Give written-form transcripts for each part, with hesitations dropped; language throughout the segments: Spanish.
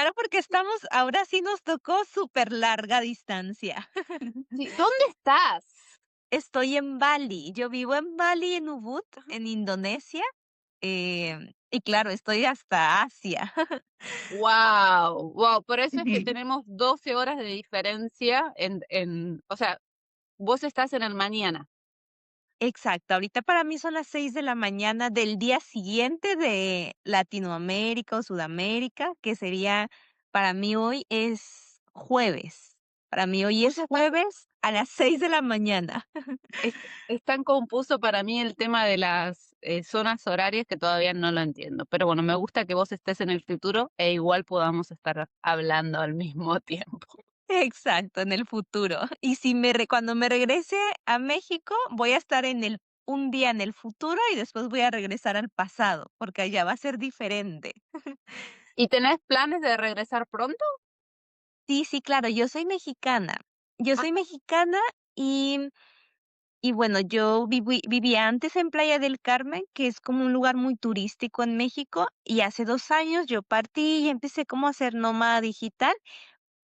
claro, porque ahora sí nos tocó súper larga distancia. Sí, ¿dónde estás? Estoy en Bali, yo vivo en Bali, en Ubud, en Indonesia, y claro, estoy hasta Asia. Wow, wow, por eso es que Ujú. tenemos 12 horas de diferencia o sea, vos estás en el mañana. Exacto, ahorita para mí son las 6 de la mañana del día siguiente de Latinoamérica o Sudamérica, que sería para mí hoy es jueves. Para mí hoy Vos es ya jueves a las 6 de la mañana. es tan confuso para mí el tema de las zonas horarias que todavía no lo entiendo. Pero bueno, me gusta que vos estés en el futuro e igual podamos estar hablando al mismo tiempo. Exacto, en el futuro. Y si cuando me regrese a México, voy a estar un día en el futuro y después voy a regresar al pasado, porque allá va a ser diferente. ¿Y tenés planes de regresar pronto? Sí, sí, claro, yo soy mexicana. Yo soy mexicana y bueno, yo vivía antes en Playa del Carmen, que es como un lugar muy turístico en México, y hace 2 años yo partí y empecé como a ser nómada digital.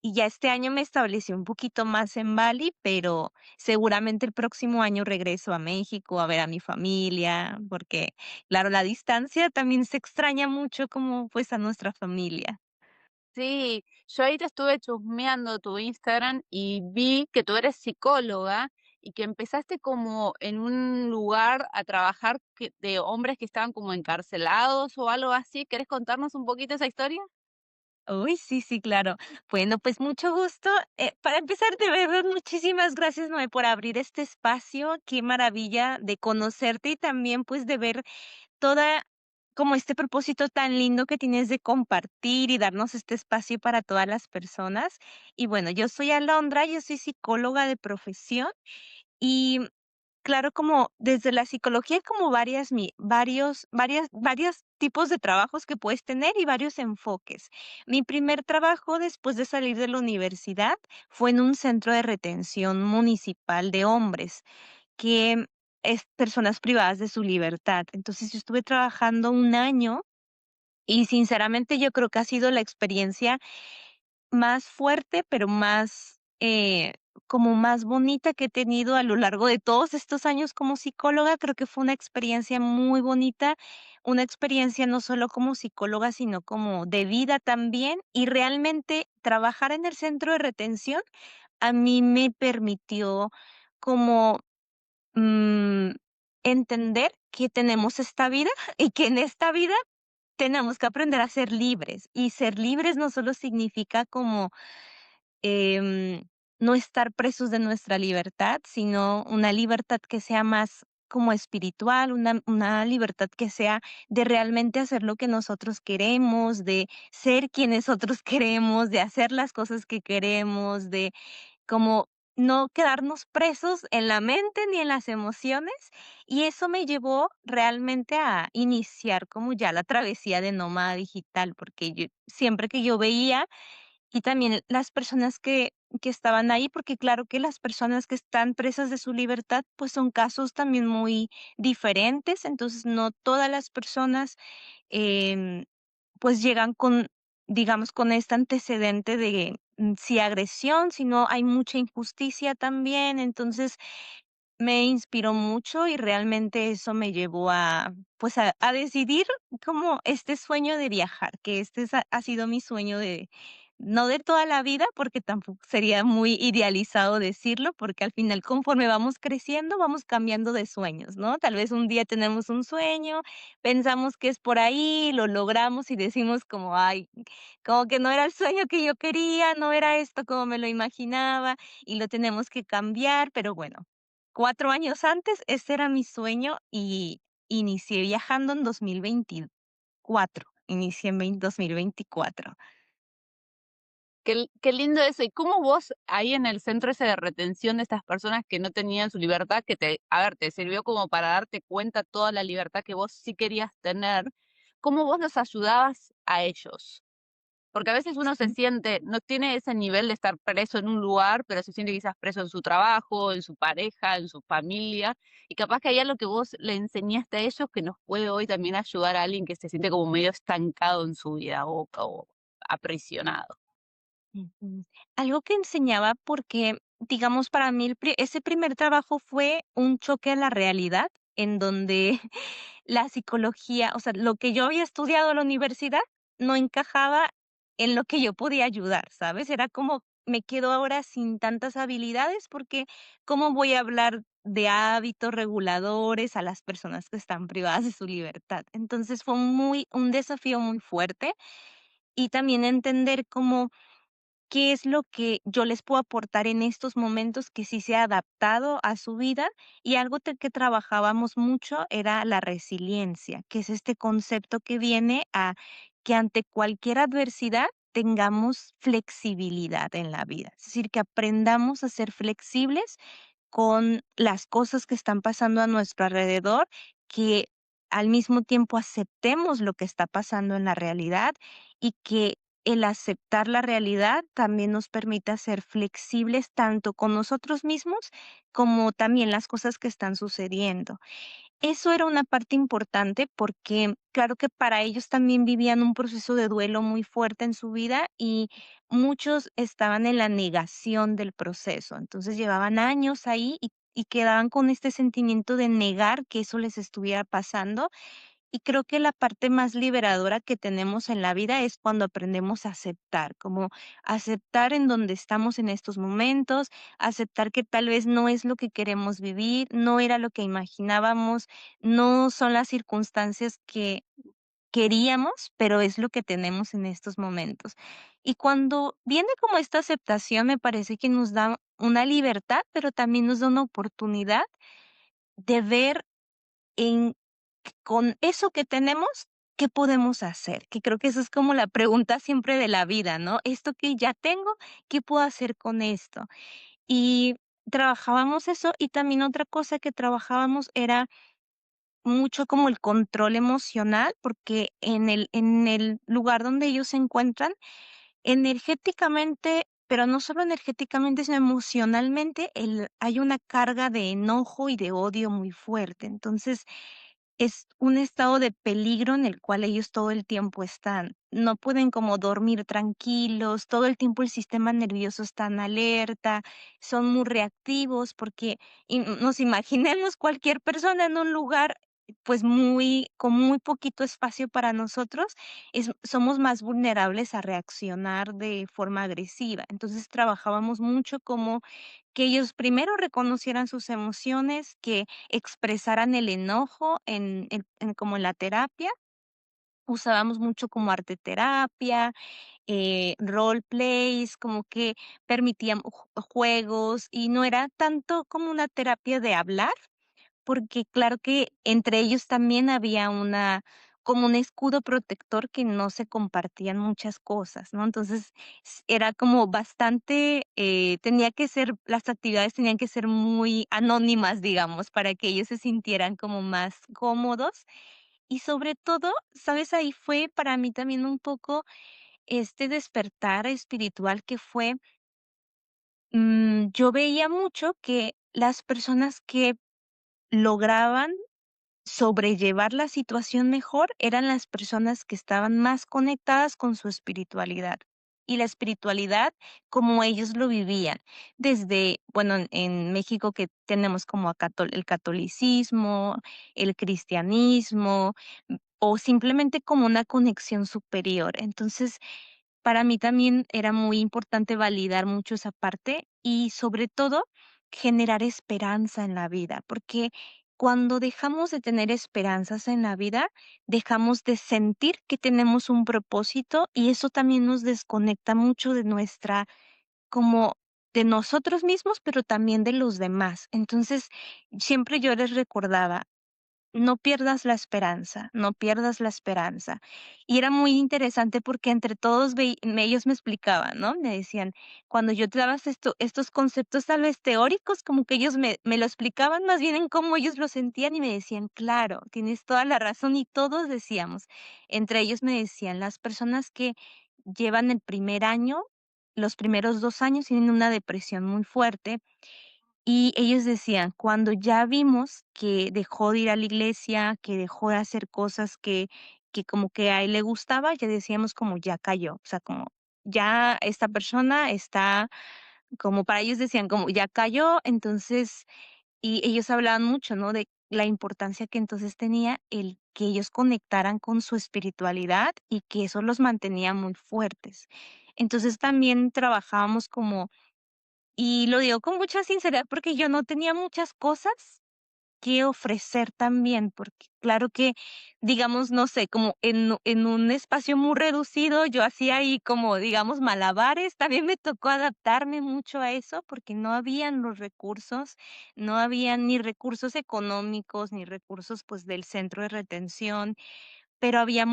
Y ya este año me establecí un poquito más en Bali, pero seguramente el próximo año regreso a México a ver a mi familia, porque, claro, la distancia también se extraña mucho como, pues, a nuestra familia. Sí, yo ahí te estuve chusmeando tu Instagram y vi que tú eres psicóloga y que empezaste como en un lugar a trabajar de hombres que estaban como encarcelados o algo así. ¿Querés contarnos un poquito esa historia? Uy, sí, sí, claro. Bueno, pues mucho gusto. Para empezar, de verdad, muchísimas gracias, Noé, por abrir este espacio. Qué maravilla de conocerte y también, pues, de ver toda como este propósito tan lindo que tienes de compartir y darnos este espacio para todas las personas. Y bueno, yo soy Alondra, yo soy psicóloga de profesión y claro, como desde la psicología hay como varios tipos de trabajos que puedes tener y varios enfoques. Mi primer trabajo después de salir de la universidad fue en un centro de retención municipal de hombres que es personas privadas de su libertad. Entonces, yo estuve trabajando 1 año y sinceramente yo creo que ha sido la experiencia más fuerte, pero más, como más bonita que he tenido a lo largo de todos estos años como psicóloga. Creo que fue una experiencia muy bonita, una experiencia no solo como psicóloga, sino como de vida también. Y realmente trabajar en el centro de retención a mí me permitió como mm, entender que tenemos esta vida y que en esta vida tenemos que aprender a ser libres. Y ser libres no solo significa como em, no estar presos de nuestra libertad, sino una libertad que sea más como espiritual, una libertad que sea de realmente hacer lo que nosotros queremos, de ser quienes nosotros queremos, de hacer las cosas que queremos, de como no quedarnos presos en la mente ni en las emociones, y eso me llevó realmente a iniciar como ya la travesía de nómada digital, porque yo siempre que yo veía y también las personas que estaban ahí, porque claro que las personas que están presas de su libertad, pues son casos también muy diferentes, entonces no todas las personas em, pues llegan con, digamos, con este antecedente de, sí agresión, sino hay mucha injusticia también. Entonces, me inspiró mucho y realmente eso me llevó a, pues, a decidir como este sueño de viajar, que ha sido mi sueño de no de toda la vida, porque tampoco sería muy idealizado decirlo, porque al final, conforme vamos creciendo, vamos cambiando de sueños, ¿no? Tal vez un día tenemos un sueño, pensamos que es por ahí, lo logramos y decimos como: "Ay, como que no era el sueño que yo quería, no era esto como me lo imaginaba", y lo tenemos que cambiar, pero bueno, 4 años antes, ese era mi sueño y inicié viajando en 2024. Inicié en 2024. Qué lindo eso. ¿Y cómo vos ahí en el centro ese de retención de estas personas que no tenían su libertad, que a ver, te sirvió como para darte cuenta toda la libertad que vos sí querías tener, cómo vos los ayudabas a ellos? Porque a veces uno se siente, no tiene ese nivel de estar preso en un lugar, pero se siente quizás preso en su trabajo, en su pareja, en su familia, y capaz que hay algo que vos le enseñaste a ellos que nos puede hoy también ayudar a alguien que se siente como medio estancado en su vida, o aprisionado. Ujú. Algo que enseñaba porque, digamos, para mí ese primer trabajo fue un choque a la realidad, en donde la psicología, o sea, lo que yo había estudiado en la universidad no encajaba en lo que yo podía ayudar, ¿sabes? Era como, me quedo ahora sin tantas habilidades porque ¿cómo voy a hablar de hábitos reguladores a las personas que están privadas de su libertad? Entonces fue un desafío muy fuerte y también entender cómo qué es lo que yo les puedo aportar en estos momentos que sí se ha adaptado a su vida. Y algo que trabajábamos mucho era la resiliencia, que es este concepto que viene a que ante cualquier adversidad tengamos flexibilidad en la vida, es decir, que aprendamos a ser flexibles con las cosas que están pasando a nuestro alrededor, que al mismo tiempo aceptemos lo que está pasando en la realidad y que el aceptar la realidad también nos permita ser flexibles tanto con nosotros mismos como también las cosas que están sucediendo. Eso era una parte importante porque, claro que para ellos también vivían un proceso de duelo muy fuerte en su vida y muchos estaban en la negación del proceso. Entonces llevaban años ahí y quedaban con este sentimiento de negar que eso les estuviera pasando y creo que la parte más liberadora que tenemos en la vida es cuando aprendemos a aceptar, como aceptar en donde estamos en estos momentos, aceptar que tal vez no es lo que queremos vivir, no era lo que imaginábamos, no son las circunstancias que queríamos, pero es lo que tenemos en estos momentos. Y cuando viene como esta aceptación, me parece que nos da una libertad, pero también nos da una oportunidad de ver en con eso que tenemos, ¿qué podemos hacer? Que creo que eso es como la pregunta siempre de la vida, ¿no? Esto que ya tengo, ¿qué puedo hacer con esto? Y trabajábamos eso, y también otra cosa que trabajábamos era mucho como el control emocional, porque en el lugar donde ellos se encuentran, energéticamente, pero no solo energéticamente, sino emocionalmente, hay una carga de enojo y de odio muy fuerte. Entonces, es un estado de peligro en el cual ellos todo el tiempo están. No pueden como dormir tranquilos, todo el tiempo el sistema nervioso está en alerta, son muy reactivos porque nos imaginemos cualquier persona en un lugar pues con muy poquito espacio para nosotros, somos más vulnerables a reaccionar de forma agresiva. Entonces trabajábamos mucho como que ellos primero reconocieran sus emociones, que expresaran el enojo como en la terapia. Usábamos mucho como arte terapia, role plays, como que permitían juegos y no era tanto como una terapia de hablar, porque claro que entre ellos también había como un escudo protector que no se compartían muchas cosas, ¿no? Entonces, era como bastante, las actividades tenían que ser muy anónimas, digamos, para que ellos se sintieran como más cómodos. Y sobre todo, ¿sabes? Ahí fue para mí también un poco este despertar espiritual que fue, yo veía mucho que las personas que lograban sobrellevar la situación mejor eran las personas que estaban más conectadas con su espiritualidad. Y la espiritualidad como ellos lo vivían. Desde, bueno, en México que tenemos como el catolicismo, el cristianismo, o simplemente como una conexión superior. Entonces, para mí también era muy importante validar mucho esa parte y sobre todo generar esperanza en la vida, porque cuando dejamos de tener esperanzas en la vida, dejamos de sentir que tenemos un propósito y eso también nos desconecta mucho de como de nosotros mismos, pero también de los demás. Entonces, siempre yo les recordaba, no pierdas la esperanza, no pierdas la esperanza. Y era muy interesante porque entre todos ellos me explicaban, ¿no? Me decían, cuando yo te daba estos conceptos tal vez teóricos, como que ellos me lo explicaban más bien en cómo ellos lo sentían y me decían, claro, tienes toda la razón. Y todos decíamos, entre ellos me decían, las personas que llevan el primer año, los primeros 2 años tienen una depresión muy fuerte y ellos decían, cuando ya vimos que dejó de ir a la iglesia, que dejó de hacer cosas que como que a él le gustaba, ya decíamos como ya cayó, o sea, como ya esta persona está, como para ellos decían como ya cayó, entonces, y ellos hablaban mucho, ¿no? De la importancia que entonces tenía el que ellos conectaran con su espiritualidad y que eso los mantenía muy fuertes. Entonces también trabajábamos como, y lo digo con mucha sinceridad porque yo no tenía muchas cosas que ofrecer también, porque claro que, digamos, no sé, como en un espacio muy reducido, yo hacía ahí como, digamos, malabares. También me tocó adaptarme mucho a eso, porque no habían los recursos, no habían ni recursos económicos, ni recursos, pues, del centro de retención, pero había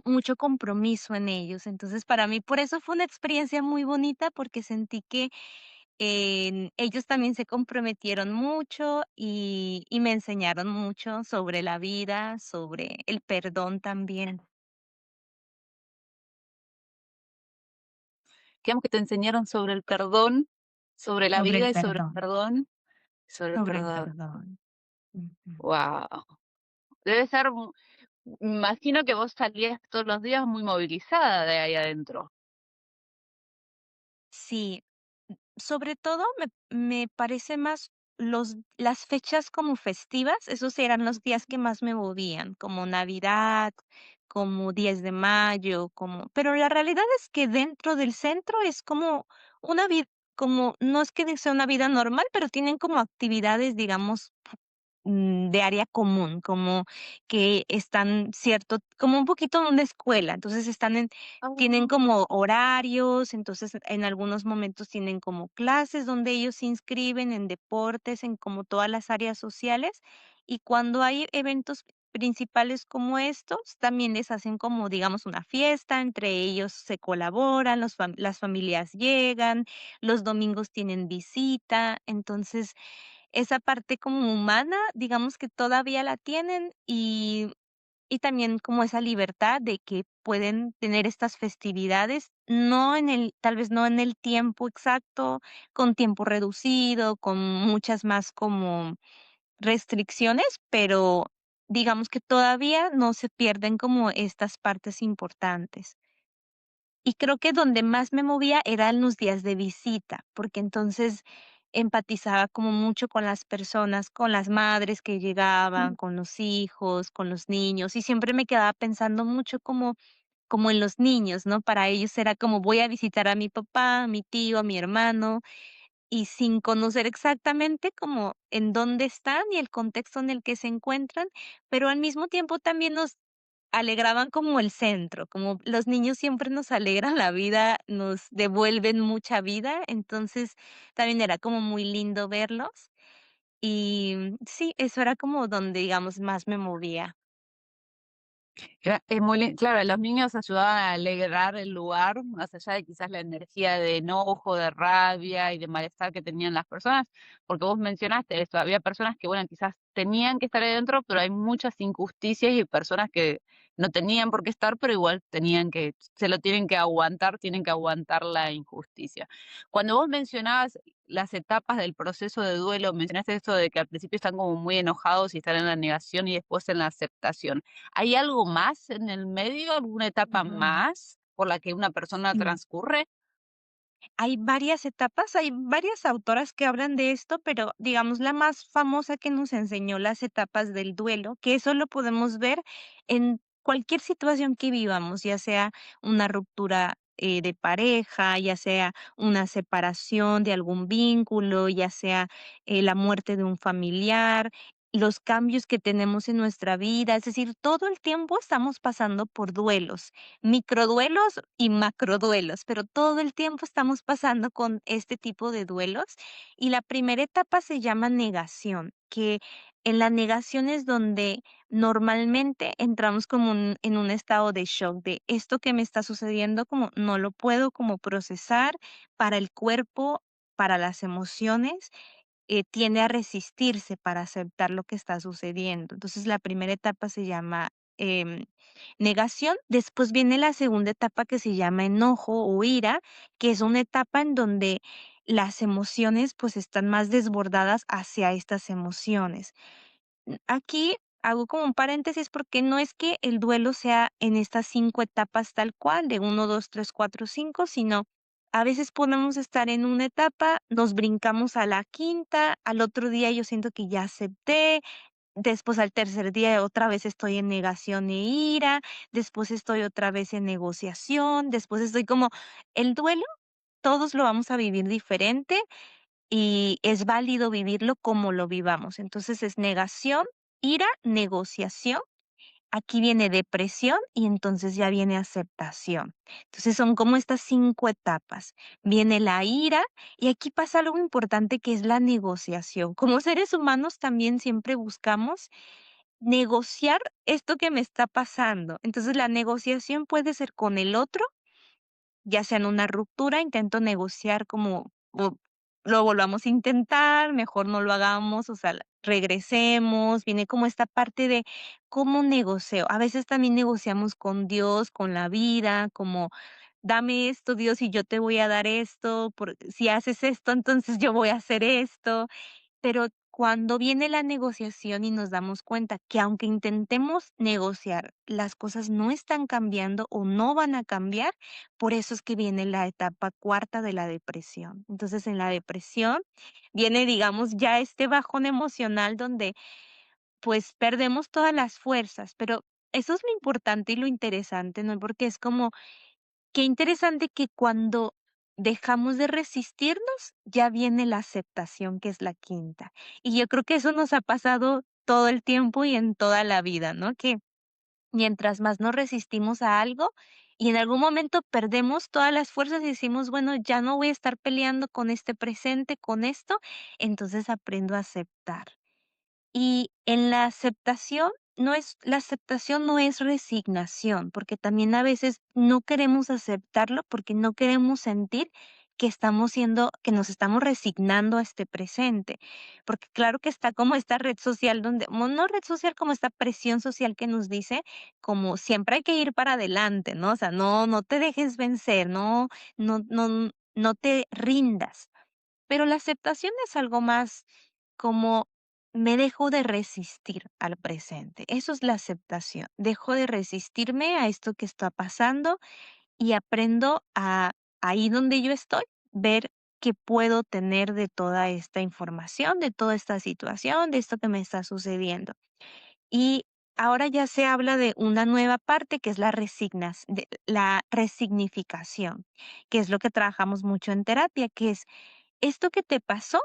mucho compromiso en ellos. Entonces, para mí, por eso fue una experiencia muy bonita, porque sentí que ellos también se comprometieron mucho y me enseñaron mucho sobre la vida, sobre el perdón también, Digamos que te enseñaron sobre el perdón, sobre la sobre el vida y sobre el perdón, perdón, sobre el sobre el perdón. perdón. Ujú. Wow. Debe ser, me imagino que vos salías todos los días muy movilizada de ahí adentro. Sí, sobre todo me parece más las fechas como festivas, esos eran los días que más me movían, como Navidad, como 10 de mayo, como pero la realidad es que dentro del centro es como una vida, como no es que sea una vida normal, pero tienen como actividades, digamos, de área común, como que están cierto como un poquito en una escuela, entonces tienen Ah. como horarios, entonces en algunos momentos tienen como clases donde ellos se inscriben en deportes, en como todas las áreas sociales, y cuando hay eventos principales como estos, también les hacen como, digamos, una fiesta, entre ellos se colaboran, las familias llegan, los domingos tienen visita, entonces esa parte como humana, digamos que todavía la tienen y también como esa libertad de que pueden tener estas festividades, no en el tal vez no en el tiempo exacto, con tiempo reducido, con muchas más como restricciones, pero digamos que todavía no se pierden como estas partes importantes. Y creo que donde más me movía eran los días de visita, porque entonces empatizaba como mucho con las personas, con las madres que llegaban, con los hijos, con los niños, y siempre me quedaba pensando mucho como en los niños, ¿no? Para ellos era como voy a visitar a mi papá, a mi tío, a mi hermano, y sin conocer exactamente como en dónde están y el contexto en el que se encuentran, pero al mismo tiempo también nos alegraban como el centro, como los niños siempre nos alegran la vida, nos devuelven mucha vida, entonces también era como muy lindo verlos y sí, eso era como donde, digamos, más me movía. Es muy claro, los niños ayudaban a alegrar el lugar, más allá de quizás la energía de enojo, de rabia y de malestar que tenían las personas, porque vos mencionaste esto, había personas que, bueno, quizás tenían que estar ahí dentro, pero hay muchas injusticias y personas que no tenían por qué estar, pero igual tenían que, se lo tienen que aguantar la injusticia. Cuando vos mencionabas las etapas del proceso de duelo, mencionaste esto de que al principio están como muy enojados y están en la negación y después en la aceptación. ¿Hay algo más en el medio, alguna etapa Ujú. más por la que una persona Sí. transcurre? Hay varias etapas, hay varias autoras que hablan de esto, pero digamos la más famosa que nos enseñó las etapas del duelo, que eso lo podemos ver en cualquier situación que vivamos, ya sea una ruptura de pareja, ya sea una separación de algún vínculo, ya sea la muerte de un familiar, los cambios que tenemos en nuestra vida, es decir, todo el tiempo estamos pasando por duelos, microduelos y macroduelos, pero todo el tiempo estamos pasando con este tipo de duelos. Y la primera etapa se llama negación, que en la negación es donde normalmente entramos como en un estado de shock de esto que me está sucediendo, como no lo puedo como procesar para el cuerpo, para las emociones, tiende a resistirse para aceptar lo que está sucediendo. Entonces, la primera etapa se llama negación. Después viene la segunda etapa que se llama enojo o ira, que es una etapa en donde las emociones pues están más desbordadas hacia estas emociones. Aquí hago como un paréntesis porque no es que el duelo sea en estas 5 etapas tal cual, de uno 2 3 4 5 sino a veces podemos estar en una etapa, nos brincamos a la quinta, al otro día yo siento que ya acepté, después al tercer día otra vez estoy en negación e ira, después estoy otra vez en negociación, después estoy como el duelo, todos lo vamos a vivir diferente y es válido vivirlo como lo vivamos. Entonces es negación, ira, negociación. Aquí viene depresión y entonces ya viene aceptación. Entonces son como estas 5 etapas. Viene la ira y aquí pasa algo importante que es la negociación. Como seres humanos también siempre buscamos negociar esto que me está pasando. Entonces la negociación puede ser con el otro, ya sea en una ruptura, intento negociar como, lo volvamos a intentar, mejor no lo hagamos, o sea, regresemos, viene como esta parte de cómo negocio. A veces también negociamos con Dios, con la vida, como dame esto, Dios, y yo te voy a dar esto, si haces esto, entonces yo voy a hacer esto. Pero cuando viene la negociación y nos damos cuenta que aunque intentemos negociar, las cosas no están cambiando o no van a cambiar, por eso es que viene la etapa cuarta de la depresión. Entonces, en la depresión viene, digamos, ya este bajón emocional donde pues perdemos todas las fuerzas, pero eso es lo importante y lo interesante, ¿no? Porque es como qué interesante que cuando dejamos de resistirnos, ya viene la aceptación, que es la quinta. Y yo creo que eso nos ha pasado todo el tiempo y en toda la vida, ¿no? Que mientras más nos resistimos a algo y en algún momento perdemos todas las fuerzas y decimos, bueno, ya no voy a estar peleando con este presente, con esto, entonces aprendo a aceptar. Y en la aceptación no es resignación, porque también a veces no queremos aceptarlo, porque no queremos sentir que nos estamos resignando a este presente. Porque claro que está como esta red social donde, no red social, como esta presión social que nos dice como siempre hay que ir para adelante, ¿no? O sea, no te dejes vencer, no te rindas. Pero la aceptación es algo más como me dejo de resistir al presente. Eso es la aceptación. Dejo de resistirme a esto que está pasando y aprendo a ahí donde yo estoy, ver qué puedo tener de toda esta información, de toda esta situación, de esto que me está sucediendo. Y ahora ya se habla de una nueva parte que es de la resignificación, que es lo que trabajamos mucho en terapia, que es esto que te pasó,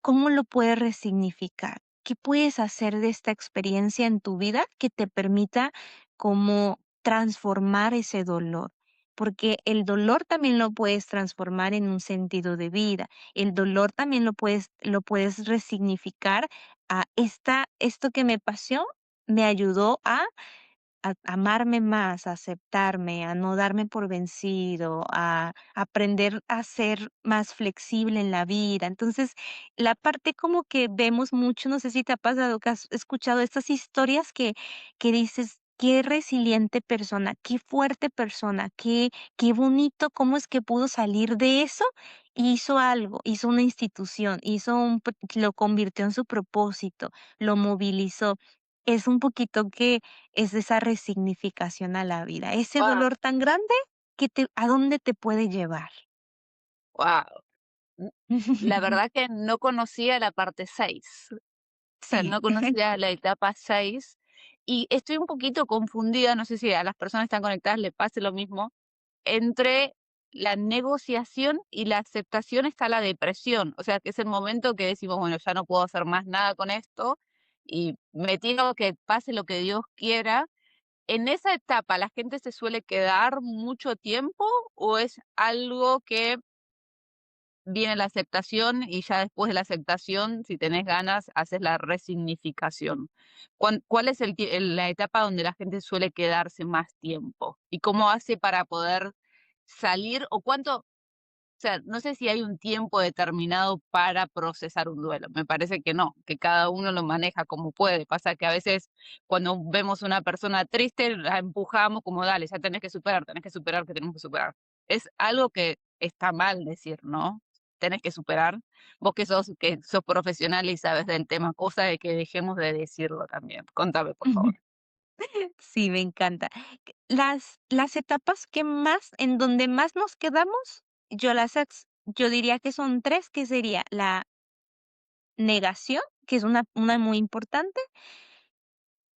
¿cómo lo puedes resignificar? ¿Qué puedes hacer de esta experiencia en tu vida que te permita como transformar ese dolor? Porque el dolor también lo puedes transformar en un sentido de vida. El dolor también lo puedes resignificar a esto que me pasó me ayudó a amarme más, a aceptarme, a no darme por vencido, a aprender a ser más flexible en la vida. Entonces, la parte como que vemos mucho, no sé si te ha pasado que has escuchado estas historias que dices, qué resiliente persona, qué fuerte persona, qué bonito, cómo es que pudo salir de eso, hizo algo, hizo una institución, lo convirtió en su propósito, lo movilizó. Es un poquito que es esa resignificación a la vida, ese Wow, dolor tan grande ¿a dónde te puede llevar? wow. La verdad que no conocía la parte 6. O sea, Sí. no conocía la etapa 6 y estoy un poquito confundida, no sé si a las personas que están conectadas le pase lo mismo, entre la negociación y la aceptación está la depresión, o sea, que es el momento que decimos, bueno, ya no puedo hacer más nada con esto y me tiro que pase lo que Dios quiera. ¿En esa etapa la gente se suele quedar mucho tiempo o es algo que viene la aceptación y ya después de la aceptación, si tenés ganas, haces la resignificación? ¿Cuál es la etapa donde la gente suele quedarse más tiempo? ¿Y cómo hace para poder salir o cuánto? O sea, no sé si hay un tiempo determinado para procesar un duelo. Me parece que no, que cada uno lo maneja como puede. Pasa que a veces cuando vemos una persona triste, la empujamos como, dale, ya tenés que superar, que tenemos que superar. Es algo que está mal decir, ¿no? tenés que superar. Vos que sos profesional y sabes del tema, cosa de que dejemos de decirlo también. Contame, por favor. Sí, me encanta. Las etapas que más en donde más nos quedamos, yo diría que son 3, que sería la negación, que es una muy importante.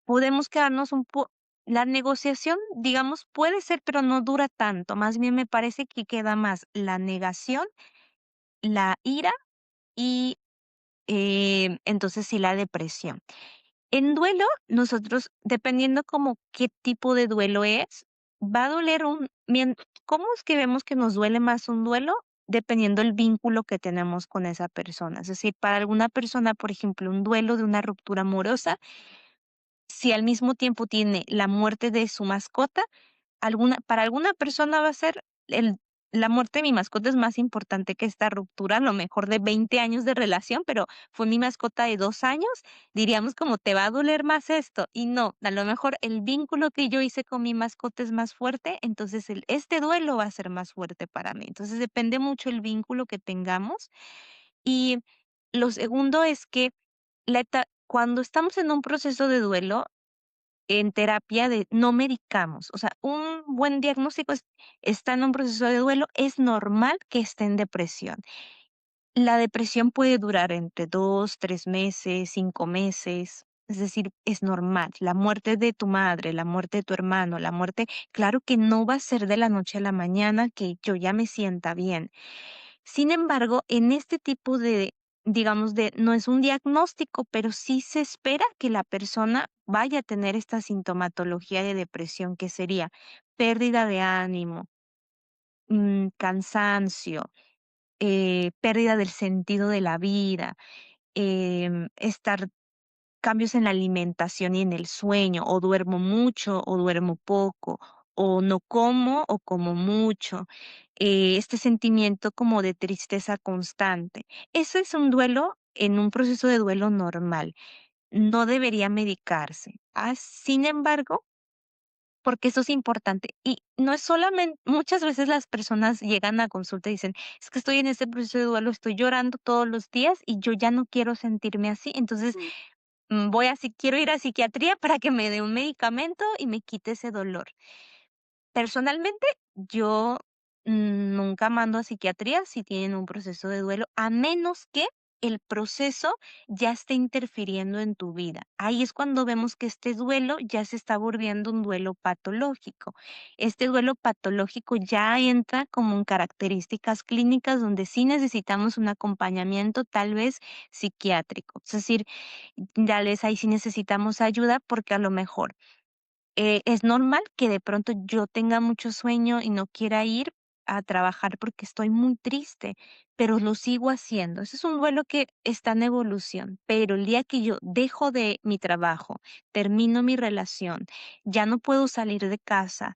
Podemos quedarnos un po La negociación, digamos, puede ser, pero no dura tanto. Más bien me parece que queda más la negación, la ira y, entonces sí, la depresión. En duelo, nosotros, dependiendo como qué tipo de duelo es, va a doler ¿cómo es que vemos que nos duele más un duelo? Dependiendo el vínculo que tenemos con esa persona. Es decir, para alguna persona, por ejemplo, un duelo de una ruptura amorosa, si al mismo tiempo tiene la muerte de su mascota, para alguna persona va a ser la muerte de mi mascota es más importante que esta ruptura, a lo mejor de 20 años de relación, pero fue mi mascota de 2 años, diríamos como: "Te va a doler más esto", y no, a lo mejor el vínculo que yo hice con mi mascota es más fuerte, entonces este duelo va a ser más fuerte para mí. Entonces, depende mucho el vínculo que tengamos. Y lo segundo es que cuando estamos en un proceso de duelo, en terapia no medicamos. O sea, un buen diagnóstico está en un proceso de duelo, es normal que esté en depresión. La depresión puede durar entre 2, 3 meses, 5 meses, es decir, es normal. La muerte de tu madre, la muerte de tu hermano, claro que no va a ser de la noche a la mañana que yo ya me sienta bien. Sin embargo, en este tipo de, digamos, no es un diagnóstico, pero sí se espera que la persona vaya a tener esta sintomatología de depresión, que sería pérdida de ánimo, cansancio, pérdida del sentido de la vida, estar cambios en la alimentación y en el sueño, o duermo mucho o duermo poco, o no como o como mucho, este sentimiento como de tristeza constante. Eso es un duelo en un proceso de duelo normal, no debería medicarse. Sin embargo, porque eso es importante, y no es solamente muchas veces las personas llegan a consulta y dicen: "Es que estoy en este proceso de duelo, estoy llorando todos los días y yo ya no quiero sentirme así". Entonces, Mm. quiero ir a psiquiatría para que me dé un medicamento y me quite ese dolor. Personalmente, yo nunca mando a psiquiatría si tienen un proceso de duelo, a menos que el proceso ya esté interfiriendo en tu vida. Ahí es cuando vemos que este duelo ya se está volviendo un duelo patológico. Este duelo patológico ya entra como en características clínicas donde sí necesitamos un acompañamiento, tal vez psiquiátrico. Es decir, tal vez ahí sí necesitamos ayuda porque a lo mejor es normal que de pronto yo tenga mucho sueño y no quiera ir a trabajar porque estoy muy triste, pero lo sigo haciendo. Ese es un duelo que está en evolución, pero el día que yo dejo de mi trabajo, termino mi relación, ya no puedo salir de casa,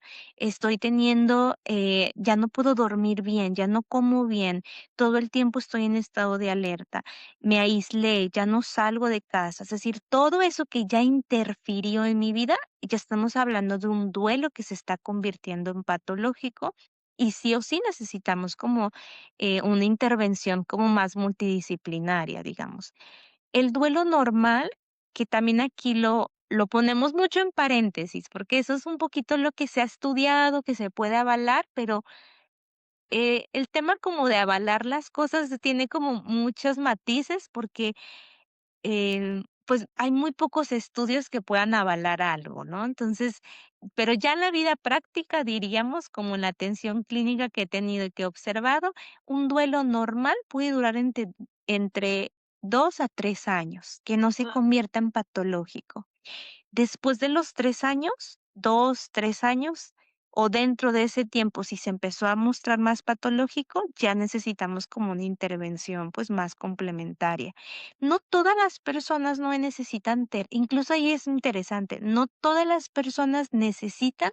ya no puedo dormir bien, ya no como bien, todo el tiempo estoy en estado de alerta, me aislé, ya no salgo de casa, es decir, todo eso que ya interfirió en mi vida, ya estamos hablando de un duelo que se está convirtiendo en patológico y sí o sí necesitamos como una intervención como más multidisciplinaria, digamos. El duelo normal, que también aquí lo ponemos mucho en paréntesis, porque eso es un poquito lo que se ha estudiado, que se puede avalar, pero el tema como de avalar las cosas tiene como muchos matices porque pues, hay muy pocos estudios que puedan avalar algo, ¿no? Entonces, pero ya en la vida práctica, diríamos, como en la atención clínica que he tenido y que he observado, un duelo normal puede durar entre 2 a 3 años, que no se convierta en patológico. Después de los 3 años, 2, 3 años, o dentro de ese tiempo, si se empezó a mostrar más patológico, ya necesitamos como una intervención, pues, más complementaria. No todas las personas no necesitan incluso ahí es interesante, no todas las personas necesitan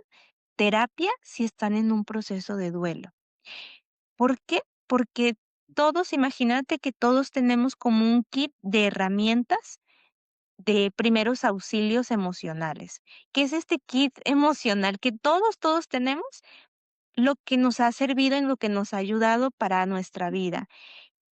terapia si están en un proceso de duelo. ¿Por qué? Porque imagínate que todos tenemos como un kit de herramientas de primeros auxilios emocionales. ¿Qué es este kit emocional que todos tenemos? Lo que nos ha servido, en lo que nos ha ayudado para nuestra vida.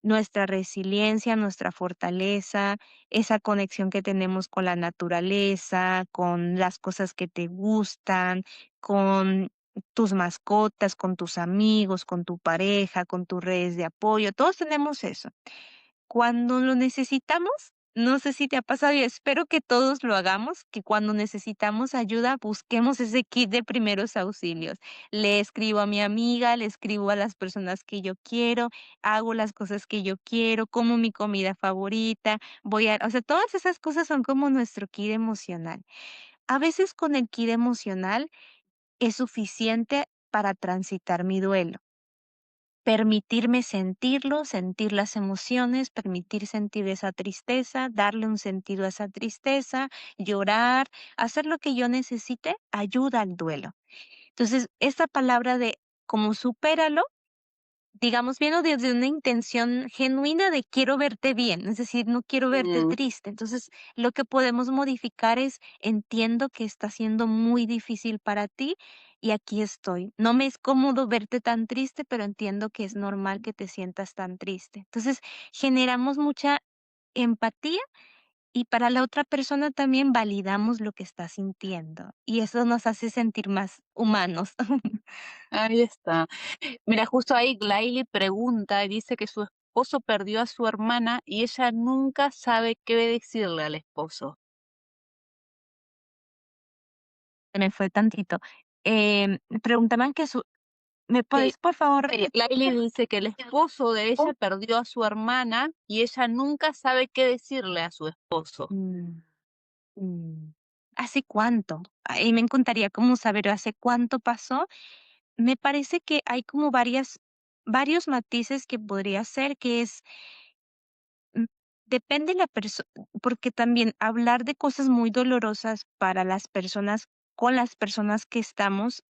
nuestra resiliencia, nuestra fortaleza, esa conexión que tenemos con la naturaleza, con las cosas que te gustan, con tus mascotas, con tus amigos, con tu pareja, con tus redes de apoyo. Todos tenemos eso. Cuando lo necesitamos, no sé si te ha pasado y espero que todos lo hagamos, que cuando necesitamos ayuda busquemos ese kit de primeros auxilios. Le escribo a mi amiga, le escribo a las personas que yo quiero, hago las cosas que yo quiero, como mi comida favorita, o sea, todas esas cosas son como nuestro kit emocional. A veces con el kit emocional es suficiente para transitar mi duelo. Permitirme sentirlo, sentir las emociones, permitir sentir esa tristeza, darle un sentido a esa tristeza, llorar, hacer lo que yo necesite, ayuda al duelo. Entonces, esta palabra de como supéralo, digamos, viene desde una intención genuina de quiero verte bien, es decir, no quiero verte Mm, triste. Entonces, lo que podemos modificar es entiendo que está siendo muy difícil para ti y aquí estoy. No me es cómodo verte tan triste, pero entiendo que es normal que te sientas tan triste. Entonces, generamos mucha empatía y para la otra persona también validamos lo que está sintiendo y eso nos hace sentir más humanos. ahí está. Mira, justo ahí Glaili pregunta y dice que su esposo perdió a su hermana y ella nunca sabe qué decirle al esposo. Se me fue tantito. Preguntaban que ¿me Sí, puedes, por favor, Glaili dice que el esposo de ella perdió a su hermana y ella nunca sabe qué decirle a su esposo. Mm, ¿hace cuánto? Y me encantaría como saber hace cuánto pasó. Me parece que hay como varios matices que podría ser, que es, mm, depende la persona, porque también hablar de cosas muy dolorosas para las personas, con las personas que estamos,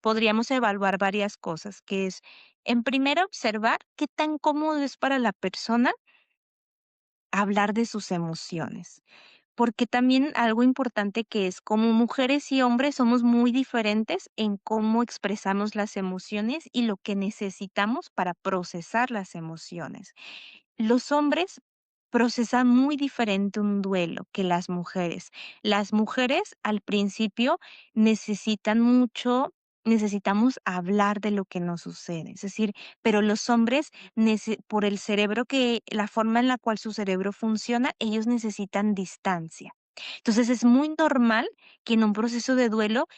podríamos evaluar varias cosas, que es, en primera, observar qué tan cómodo es para la persona hablar de sus emociones. Porque también algo importante que es, como mujeres y hombres somos muy diferentes en cómo expresamos las emociones y lo que necesitamos para procesar las emociones. Los hombres procesan muy diferente un duelo que las mujeres. Las mujeres al principio necesitan mucho, necesitamos hablar de lo que nos sucede, es decir, pero los hombres, por el cerebro la forma en la cual su cerebro funciona, ellos necesitan distancia. Entonces es muy normal que en un proceso de duelo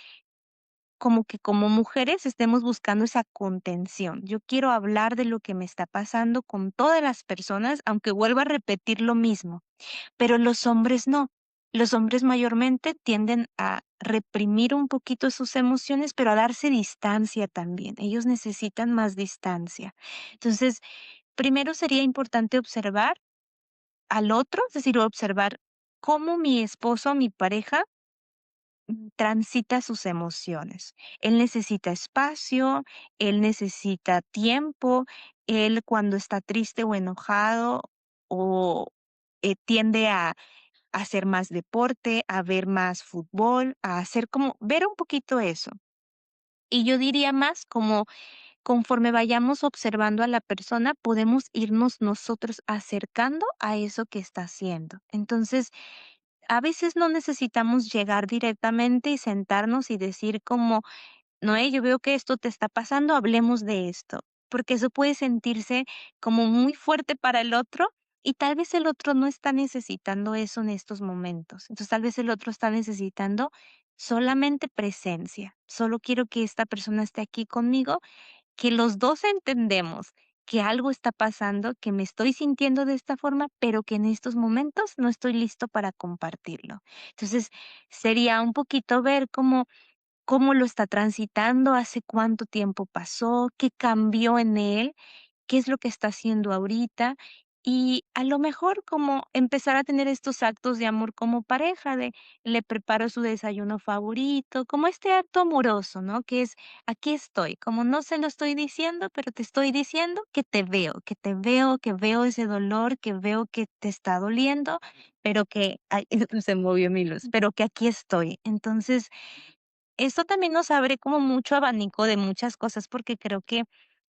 como que como mujeres estemos buscando esa contención. Yo quiero hablar de lo que me está pasando con todas las personas, aunque vuelva a repetir lo mismo, pero los hombres no. Los hombres mayormente tienden a reprimir un poquito sus emociones, pero a darse distancia también. Ellos necesitan más distancia. Entonces, primero sería importante observar al otro, es decir, observar cómo mi esposo, mi pareja, transita sus emociones. Él necesita espacio, él necesita tiempo, él cuando está triste o enojado o tiende a hacer más deporte, a ver más fútbol, a hacer como ver un poquito eso. Y yo diría más como conforme vayamos observando a la persona, podemos irnos nosotros acercando a eso que está haciendo. Entonces, a veces no necesitamos llegar directamente y sentarnos y decir como, Noé, yo veo que esto te está pasando, hablemos de esto, porque eso puede sentirse como muy fuerte para el otro y tal vez el otro no está necesitando eso en estos momentos. Entonces tal vez el otro está necesitando solamente presencia. Solo quiero que esta persona esté aquí conmigo, que los dos entendemos que algo está pasando, que me estoy sintiendo de esta forma, pero que en estos momentos no estoy listo para compartirlo. Entonces sería un poquito ver cómo lo está transitando, hace cuánto tiempo pasó, qué cambió en él, qué es lo que está haciendo ahorita. Y a lo mejor como empezar a tener estos actos de amor como pareja, de le preparo su desayuno favorito, como este acto amoroso, ¿no? Que es, aquí estoy, como no se lo estoy diciendo, pero te estoy diciendo que te veo, que te veo, que veo ese dolor, que veo que te está doliendo, pero que, ay, se movió mi luz, pero que aquí estoy. Entonces, esto también nos abre como mucho abanico de muchas cosas, porque creo que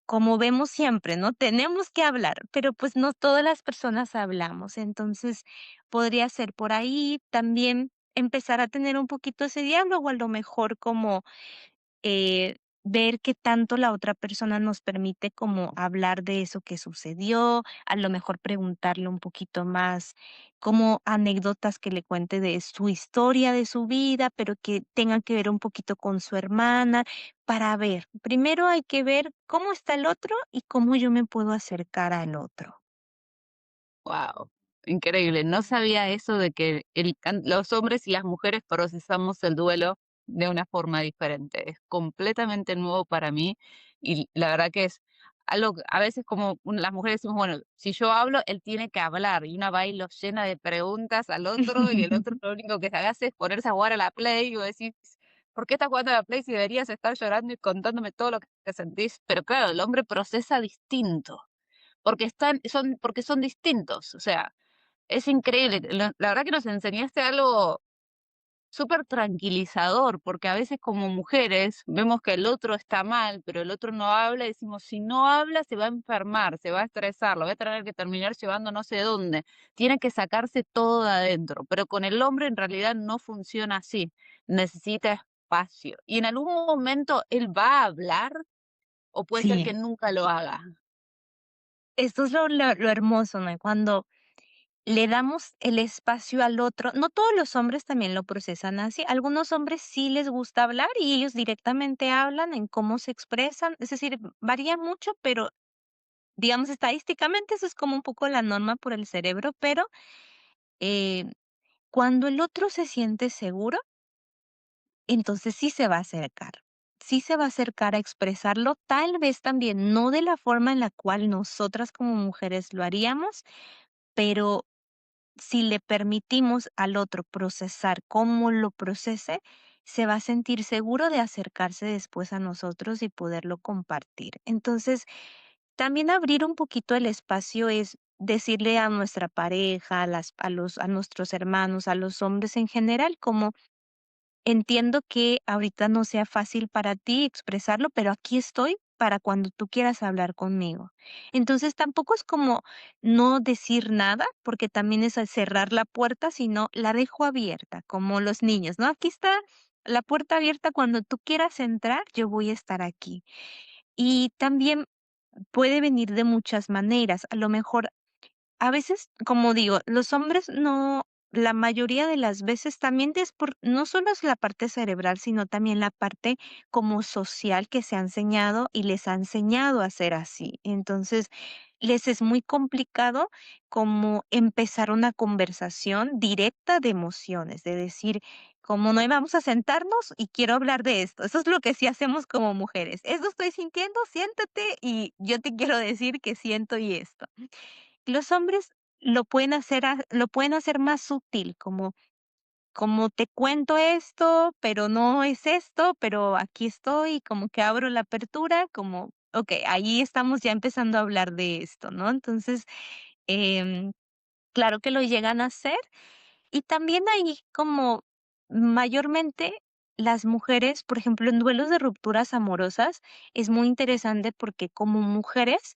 como vemos siempre, ¿no? Tenemos que hablar, pero pues no todas las personas hablamos. Entonces, podría ser por ahí también empezar a tener un poquito ese diálogo, a lo mejor como eh, ver qué tanto la otra persona nos permite como hablar de eso que sucedió, a lo mejor preguntarle un poquito más, como anécdotas que le cuente de su historia, de su vida, pero que tengan que ver un poquito con su hermana, para ver. Primero hay que ver cómo está el otro y cómo yo me puedo acercar al otro. Wow, increíble. No sabía eso de que los hombres y las mujeres procesamos el duelo de una forma diferente. Es completamente nuevo para mí y la verdad que es algo, a veces como las mujeres decimos, bueno, si yo hablo, él tiene que hablar y una va y lo llena de preguntas al otro y el otro lo único que se hace es ponerse a jugar a la Play y vos decís, ¿por qué estás jugando a la Play si deberías estar llorando y contándome todo lo que sentís? Pero claro, el hombre procesa distinto. Porque son distintos, o sea, es increíble. La verdad que nos enseñaste algo súper tranquilizador, porque a veces como mujeres vemos que el otro está mal, pero el otro no habla y decimos, si no habla se va a enfermar, se va a estresar, lo va a tener que terminar llevando no sé dónde. Tiene que sacarse todo de adentro, pero con el hombre en realidad no funciona así. Necesita espacio. Y en algún momento él va a hablar o puede ser que Sí, nunca lo haga. esto es lo hermoso, ¿no? Cuando le damos el espacio al otro. No todos los hombres también lo procesan así. Algunos hombres sí les gusta hablar y ellos directamente hablan en cómo se expresan. Es decir, varía mucho, pero digamos estadísticamente eso es como un poco la norma por el cerebro, pero eh, cuando el otro se siente seguro, entonces sí se va a acercar. Sí se va a acercar a expresarlo, tal vez también no de la forma en la cual nosotras como mujeres lo haríamos, pero si le permitimos al otro procesar cómo lo procese, se va a sentir seguro de acercarse después a nosotros y poderlo compartir. Entonces, también abrir un poquito el espacio es decirle a nuestra pareja, a nuestros hermanos, a los hombres en general, como entiendo que ahorita no sea fácil para ti expresarlo, pero aquí estoy para cuando tú quieras hablar conmigo. Entonces, tampoco es como no decir nada, porque también es al cerrar la puerta, sino la dejo abierta, como los niños, ¿no? Aquí está la puerta abierta, cuando tú quieras entrar, yo voy a estar aquí. Y también puede venir de muchas maneras. A lo mejor a veces, como digo, los hombres no, la mayoría de las veces también es por, no solo es la parte cerebral, sino también la parte como social que se ha enseñado y les ha enseñado a ser así. Entonces, les es muy complicado como empezar una conversación directa de emociones, de decir, como no vamos a sentarnos y quiero hablar de esto. Eso es lo que sí hacemos como mujeres. Esto estoy sintiendo, siéntate y yo te quiero decir que siento y esto. Los hombres lo pueden hacer más sutil, como te cuento esto, pero no es esto, pero aquí estoy, como que abro la apertura, como, okey, ahí estamos ya empezando a hablar de esto, ¿no? Entonces, em, claro que lo llegan a hacer, y también ahí como mayormente las mujeres, por ejemplo, en duelos de rupturas amorosas, es muy interesante porque como mujeres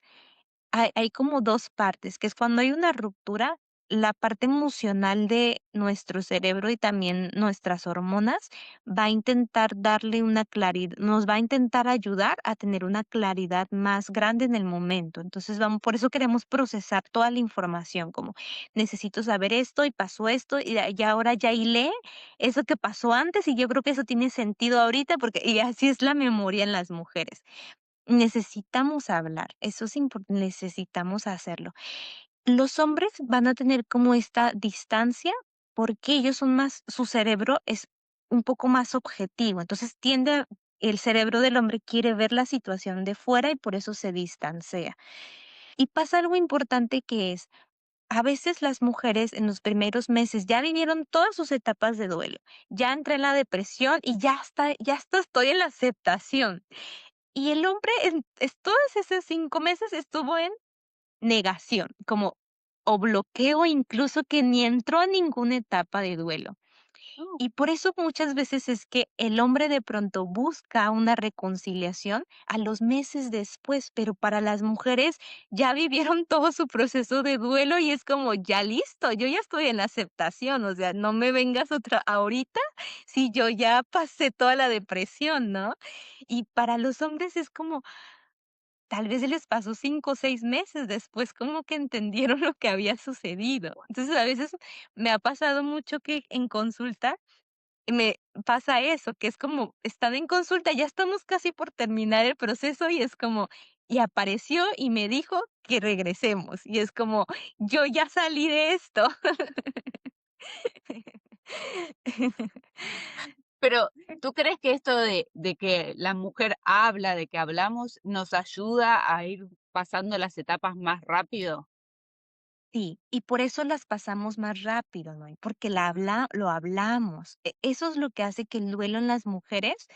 hay como 2 partes, que es cuando hay una ruptura, la parte emocional de nuestro cerebro y también nuestras hormonas va a intentar darle una claridad, nos va a intentar ayudar a tener una claridad más grande en el momento. Entonces, vamos por eso queremos procesar toda la información, como necesito saber esto y pasó esto y ahora ya hilé eso que pasó antes y yo creo que eso tiene sentido ahorita porque y así es la memoria en las mujeres. Necesitamos hablar, eso es importante, necesitamos hacerlo. Los hombres van a tener como esta distancia porque ellos son más, su cerebro es un poco más objetivo, entonces el cerebro del hombre quiere ver la situación de fuera y por eso se distancia. Y pasa algo importante que es, a veces las mujeres en los primeros meses ya vivieron todas sus etapas de duelo, ya entré en la depresión y ya hasta estoy en la aceptación. Y el hombre todos esos 5 meses estuvo en negación, como o bloqueo, incluso que ni entró a ninguna etapa de duelo. Oh, Y por eso muchas veces es que el hombre de pronto busca una reconciliación a los meses después, pero para las mujeres ya vivieron todo su proceso de duelo y es como, ya listo, yo ya estoy en la aceptación, o sea, no me vengas otra ahorita si yo ya pasé toda la depresión, ¿no? Y para los hombres es como, tal vez les pasó 5 o 6 meses después, como que entendieron lo que había sucedido. Entonces, a veces me ha pasado mucho que en consulta me pasa eso, que es como, están en consulta, ya estamos casi por terminar el proceso y es como, y apareció y me dijo que regresemos. Y es como, yo ya salí de esto. pero, ¿tú crees que esto de que la mujer habla, de que hablamos, nos ayuda a ir pasando las etapas más rápido? Sí, y por eso las pasamos más rápido, ¿no? Y porque lo hablamos. Eso es lo que hace que el duelo en las mujeres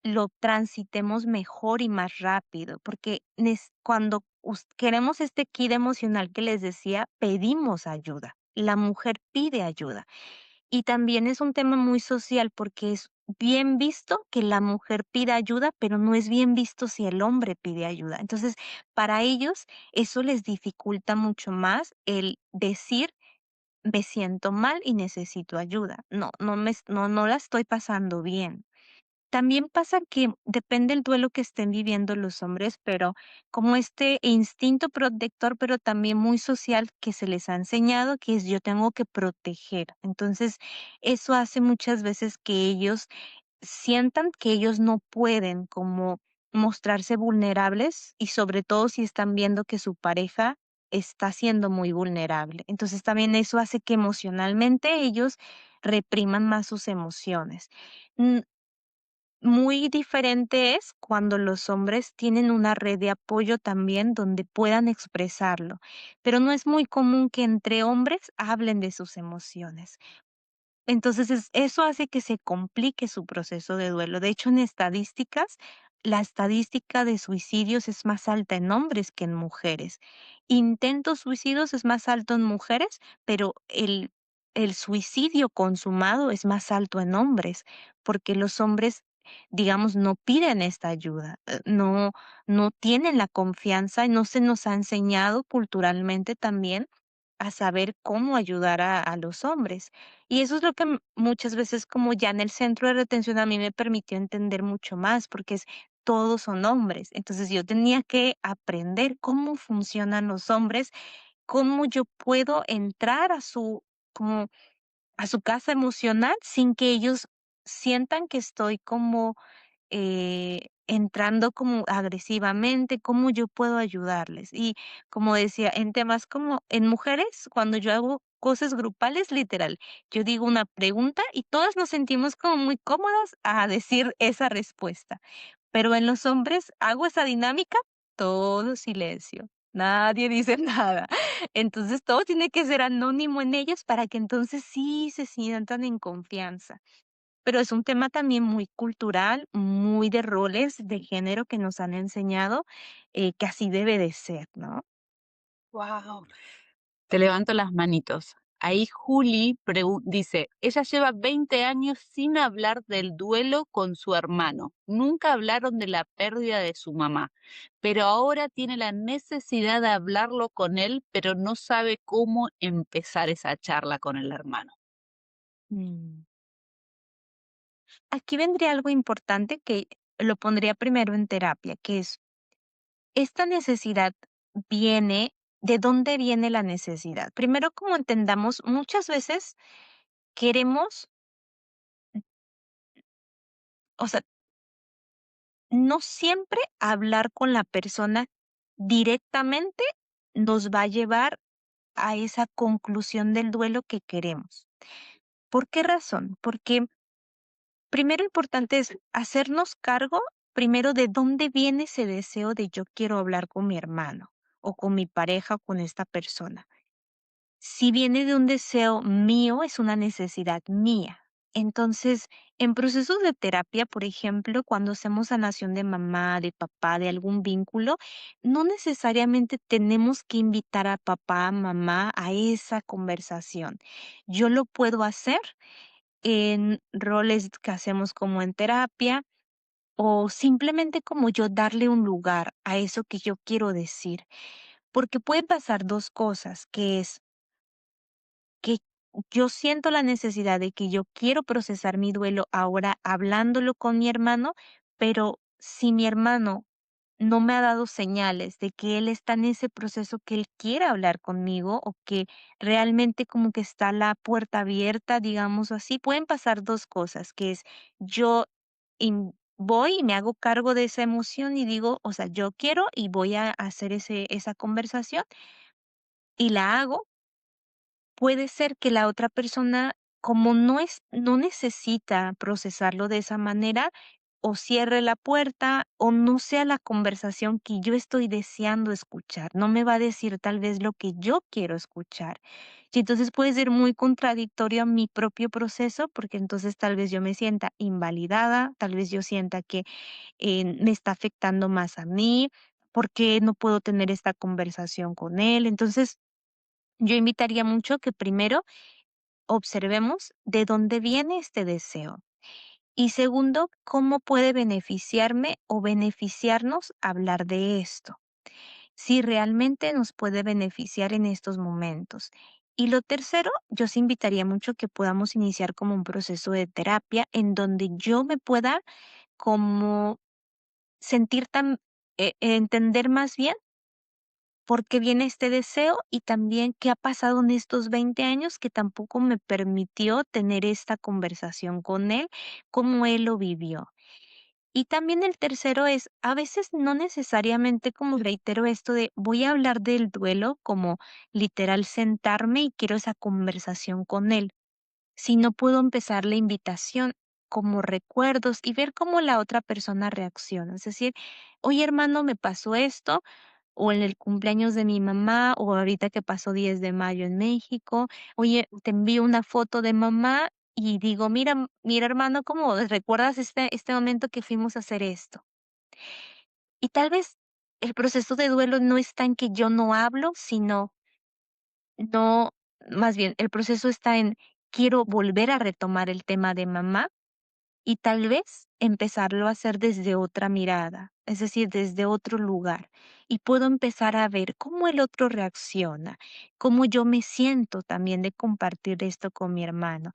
lo transitemos mejor y más rápido, porque cuando queremos este kit emocional que les decía, pedimos ayuda. La mujer pide ayuda. Y también es un tema muy social porque es bien visto que la mujer pida ayuda, pero no es bien visto si el hombre pide ayuda. Entonces, para ellos eso les dificulta mucho más el decir: "Me siento mal y necesito ayuda. No la estoy pasando bien". También pasa que depende el duelo que estén viviendo los hombres, pero como este instinto protector, pero también muy social que se les ha enseñado, que es yo tengo que proteger. Entonces, eso hace muchas veces que ellos sientan que ellos no pueden como mostrarse vulnerables y sobre todo si están viendo que su pareja está siendo muy vulnerable. Entonces, también eso hace que emocionalmente ellos repriman más sus emociones. Mm, Muy diferente es cuando los hombres tienen una red de apoyo también donde puedan expresarlo, pero no es muy común que entre hombres hablen de sus emociones. Entonces, eso hace que se complique su proceso de duelo. De hecho, en estadísticas, la estadística de suicidios es más alta en hombres que en mujeres. Intentos suicidios es más alto en mujeres, pero el suicidio consumado es más alto en hombres, porque los hombres, digamos, no piden esta ayuda, no tienen la confianza y no se nos ha enseñado culturalmente también a saber cómo ayudar a los hombres. Y eso es lo que muchas veces como ya en el centro de retención a mí me permitió entender mucho más, porque todos son hombres. Entonces yo tenía que aprender cómo funcionan los hombres, cómo yo puedo entrar como a su casa emocional sin que ellos sientan que estoy como entrando como agresivamente, cómo yo puedo ayudarles. Y como decía, en temas como en mujeres, cuando yo hago cosas grupales, literal, yo digo una pregunta y todas nos sentimos como muy cómodas a decir esa respuesta. Pero en los hombres hago esa dinámica, todo silencio. Nadie dice nada. Entonces todo tiene que ser anónimo en ellos para que entonces sí se sientan en confianza. Pero es un tema también muy cultural, muy de roles de género que nos han enseñado, que así debe de ser, ¿no? Wow. Te levanto las manitos. Ahí Juli dice, ella lleva 20 años sin hablar del duelo con su hermano. Nunca hablaron de la pérdida de su mamá, pero ahora tiene la necesidad de hablarlo con él, pero no sabe cómo empezar esa charla con el hermano. Mm. Aquí vendría algo importante que lo pondría primero en terapia, que es, esta necesidad viene, ¿de dónde viene la necesidad? Primero, como entendamos, muchas veces queremos, o sea, no siempre hablar con la persona directamente nos va a llevar a esa conclusión del duelo que queremos. ¿Por qué razón? Porque primero importante es hacernos cargo primero de dónde viene ese deseo de yo quiero hablar con mi hermano o con mi pareja o con esta persona. Si viene de un deseo mío, es una necesidad mía. Entonces, en procesos de terapia, por ejemplo, cuando hacemos sanación de mamá, de papá, de algún vínculo, no necesariamente tenemos que invitar a papá, mamá a esa conversación. Yo lo puedo hacer en roles que hacemos como en terapia, o simplemente como yo darle un lugar a eso que yo quiero decir. Porque pueden pasar 2 cosas, que es que yo siento la necesidad de que yo quiero procesar mi duelo ahora hablándolo con mi hermano, pero si mi hermano no me ha dado señales de que él está en ese proceso, que él quiere hablar conmigo o que realmente como que está la puerta abierta, digamos así, pueden pasar 2 cosas, que es yo voy y me hago cargo de esa emoción y digo, o sea, yo quiero y voy a hacer esa conversación y la hago. Puede ser que la otra persona, como no necesita procesarlo de esa manera, o cierre la puerta, o no sea la conversación que yo estoy deseando escuchar. No me va a decir tal vez lo que yo quiero escuchar. Y entonces puede ser muy contradictorio a mi propio proceso, porque entonces tal vez yo me sienta invalidada, tal vez yo sienta que, me está afectando más a mí, porque no puedo tener esta conversación con él. Entonces, yo invitaría mucho que primero observemos de dónde viene este deseo. Y segundo, cómo puede beneficiarme o beneficiarnos hablar de esto. Si realmente nos puede beneficiar en estos momentos. Y lo tercero, yo sí invitaría mucho que podamos iniciar como un proceso de terapia en donde yo me pueda como sentir entender más bien por qué viene este deseo y también qué ha pasado en estos 20 años que tampoco me permitió tener esta conversación con él, cómo él lo vivió. Y también el tercero es, a veces no necesariamente, como reitero esto de voy a hablar del duelo, como literal sentarme y quiero esa conversación con él. Si no puedo empezar la invitación como recuerdos y ver cómo la otra persona reacciona. Es decir, oye hermano, me pasó esto, o en el cumpleaños de mi mamá, o ahorita que pasó 10 de mayo en México. Oye, te envío una foto de mamá y digo, mira, mira hermano, ¿cómo recuerdas este momento que fuimos a hacer esto? Y tal vez el proceso de duelo no está en que yo no hablo, sino no, más bien, el proceso está en quiero volver a retomar el tema de mamá y tal vez empezarlo a hacer desde otra mirada, es decir, desde otro lugar. Y puedo empezar a ver cómo el otro reacciona, cómo yo me siento también de compartir esto con mi hermano.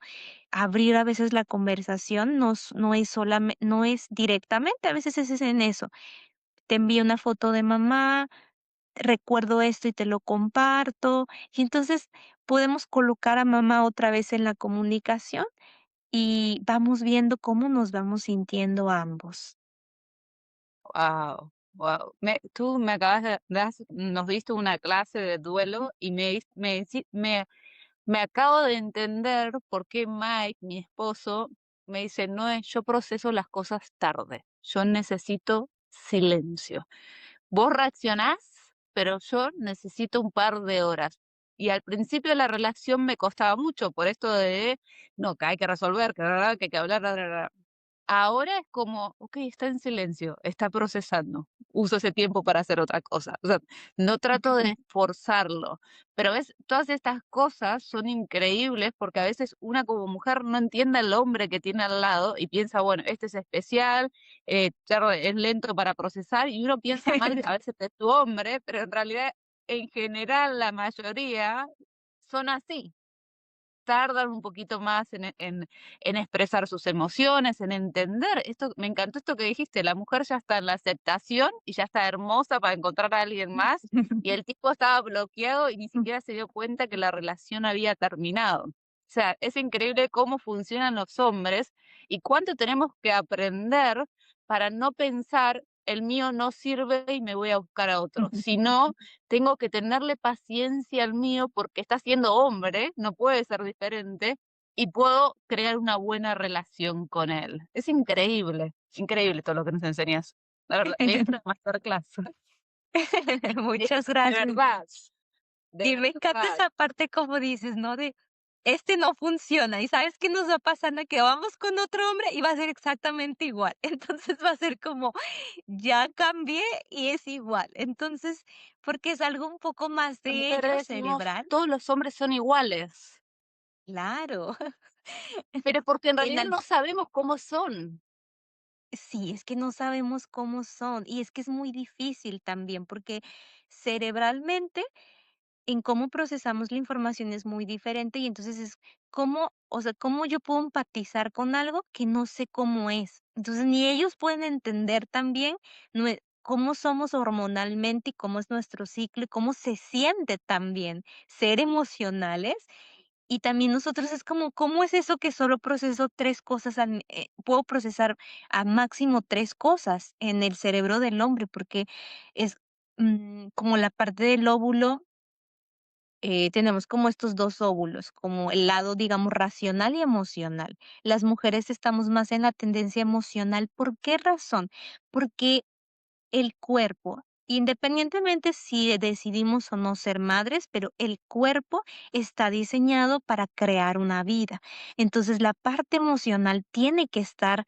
Abrir a veces la conversación no es solamente, no es directamente, a veces es en eso. Te envío una foto de mamá, recuerdo esto y te lo comparto. Y entonces podemos colocar a mamá otra vez en la comunicación y vamos viendo cómo nos vamos sintiendo ambos. Wow, wow. Tú me acabas de nos diste una clase de duelo y me acabo de entender por qué Mike, mi esposo, me dice, no es, yo proceso las cosas tarde, yo necesito silencio. Vos reaccionás, pero yo necesito un par de horas. Y al principio la relación me costaba mucho por esto de, no, que hay que resolver, que hay que hablar, bla, bla, bla. Ahora es como, okey, está en silencio, está procesando, uso ese tiempo para hacer otra cosa. O sea, no trato de forzarlo, pero, ¿ves? Todas estas cosas son increíbles porque a veces una como mujer no entiende al hombre que tiene al lado y piensa, bueno, este es especial, tarda es lento para procesar, y uno piensa mal a veces de tu hombre, pero en realidad, en general, la mayoría son así, tardan un poquito más en expresar sus emociones, en entender. Esto, me encantó esto que dijiste, la mujer ya está en la aceptación y ya está hermosa para encontrar a alguien más, y el tipo estaba bloqueado y ni siquiera se dio cuenta que la relación había terminado. O sea, es increíble cómo funcionan los hombres y cuánto tenemos que aprender para no pensar el mío no sirve y me voy a buscar a otro, sino tengo que tenerle paciencia al mío porque está siendo hombre, no puede ser diferente, y puedo crear una buena relación con él. Es increíble todo lo que nos enseñas. La verdad, es una masterclass. De Muchas de gracias. verdad, de Y me encanta verdad. esa parte como dices, ¿no? De, este no funciona. ¿Y sabes qué nos va pasando? Que vamos con otro hombre y va a ser exactamente igual. Entonces va a ser como, ya cambié y es igual. Entonces, porque es algo un poco más Las de mujeres ellos, decimos, cerebral. todos los hombres son iguales. Claro. pero porque en En realidad al no sabemos cómo son. Sí, es que no sabemos cómo son, y es que es muy difícil también, porque cerebralmente en cómo procesamos la información es muy diferente y entonces es cómo, o sea, cómo yo puedo empatizar con algo que no sé cómo es. Entonces ni ellos pueden entender también cómo somos hormonalmente y cómo es nuestro ciclo y cómo se siente también ser emocionales. Y también nosotros es como, ¿cómo es eso que solo proceso 3 cosas puedo procesar a máximo 3 cosas en el cerebro del hombre? Porque es, como la parte del óvulo tenemos como estos 2 óvulos, como el lado, digamos, racional y emocional. Las mujeres estamos más en la tendencia emocional, ¿por qué razón? Porque el cuerpo, independientemente si decidimos o no ser madres, pero el cuerpo está diseñado para crear una vida. Entonces, la parte emocional tiene que estar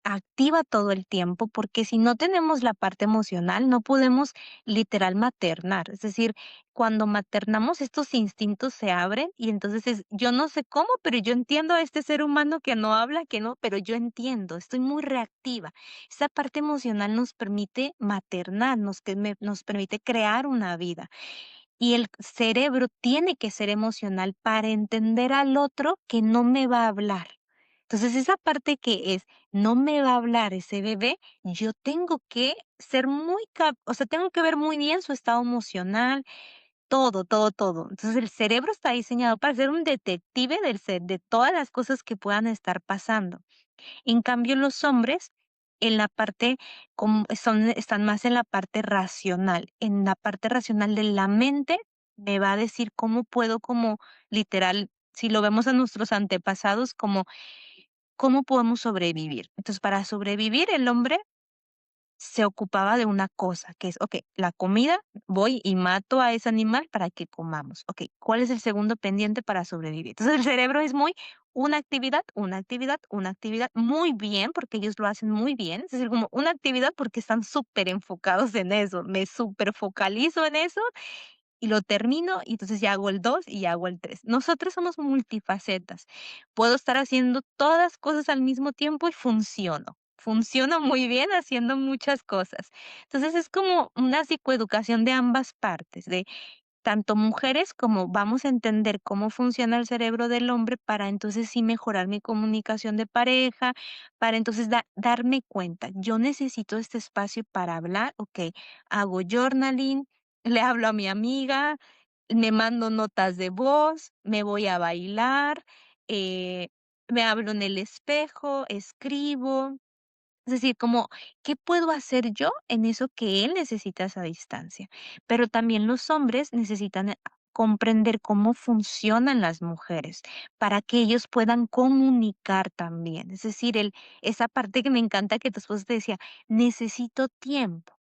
activa todo el tiempo, porque si no tenemos la parte emocional, no podemos literal maternar. Es decir, cuando maternamos, estos instintos se abren y entonces yo no sé cómo, pero yo entiendo a este ser humano que no habla, que no, pero yo entiendo, estoy muy reactiva. Esa parte emocional nos permite maternar, nos permite crear una vida. Y el cerebro tiene que ser emocional para entender al otro que no me va a hablar. Entonces, esa parte que es, no me va a hablar ese bebé, yo tengo que ser o sea, tengo que ver muy bien su estado emocional, todo, todo, todo. Entonces, el cerebro está diseñado para ser un detective de todas las cosas que puedan estar pasando. En cambio, los hombres, en la parte están más en la parte racional. En la parte racional de la mente, me va a decir cómo puedo, como literal, si lo vemos a nuestros antepasados, como cómo podemos sobrevivir. Entonces, para sobrevivir, el hombre se ocupaba de una cosa, que es, okey, la comida, voy y mato a ese animal para que comamos. Okey, ¿cuál es el segundo pendiente para sobrevivir? Entonces, el cerebro es muy una actividad, una actividad, una actividad, muy bien, porque ellos lo hacen muy bien, es decir, como una actividad porque están súper enfocados en eso, me superfocalizo en eso y lo termino, y entonces ya hago el 2 y ya hago el 3. Nosotros somos multifacetas. Puedo estar haciendo todas cosas al mismo tiempo y funciono. Funciono muy bien haciendo muchas cosas. Entonces es como una psicoeducación de ambas partes, de tanto mujeres como vamos a entender cómo funciona el cerebro del hombre para entonces sí mejorar mi comunicación de pareja, para entonces darme cuenta, yo necesito este espacio para hablar, ok, hago journaling, le hablo a mi amiga, me mando notas de voz, me voy a bailar, eh, me hablo en el espejo, escribo, es decir, como, ¿qué puedo hacer yo en eso que él necesita a esa distancia? Pero también los hombres necesitan comprender cómo funcionan las mujeres para que ellos puedan comunicar también. Es decir, esa parte que me encanta que tu esposo te decía, necesito tiempo.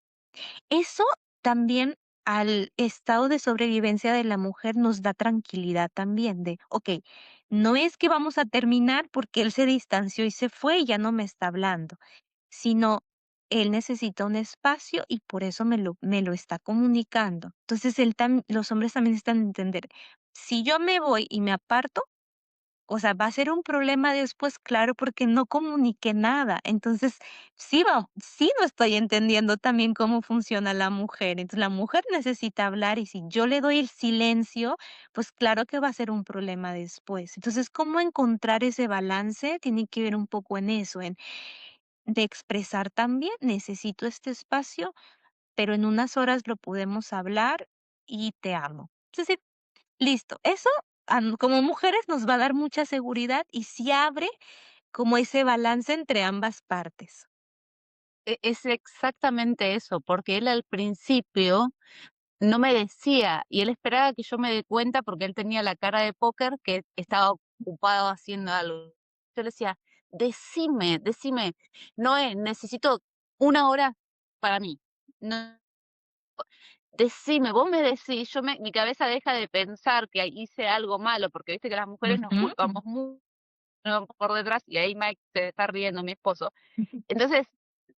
Eso también al estado de sobrevivencia de la mujer nos da tranquilidad también de, okey, no es que vamos a terminar porque él se distanció y se fue y ya no me está hablando, sino él necesita un espacio y por eso me lo está comunicando. Entonces, los hombres también necesitan entender, si yo me voy y me aparto, o sea, va a ser un problema después, claro, porque no comuniqué nada. Entonces, sí no estoy entendiendo también cómo funciona la mujer. Entonces, la mujer necesita hablar y si yo le doy el silencio, pues claro que va a ser un problema después. Entonces, ¿cómo encontrar ese balance? Tiene que ver un poco en eso, de expresar también, necesito este espacio, pero en unas horas lo podemos hablar y te amo. Es decir, listo, eso como mujeres nos va a dar mucha seguridad y sí abre como ese balance entre ambas partes. Es exactamente eso, porque él al principio no me decía, y él esperaba que yo me dé cuenta porque él tenía la cara de póker que estaba ocupado haciendo algo. Yo le decía, decime, decime, Noé, necesito una hora para mí. No, decime, vos me decís, mi cabeza deja de pensar que hice algo malo, porque viste que las mujeres nos Ujú. culpamos mucho por detrás, y ahí Mike se está riendo, mi esposo. Entonces,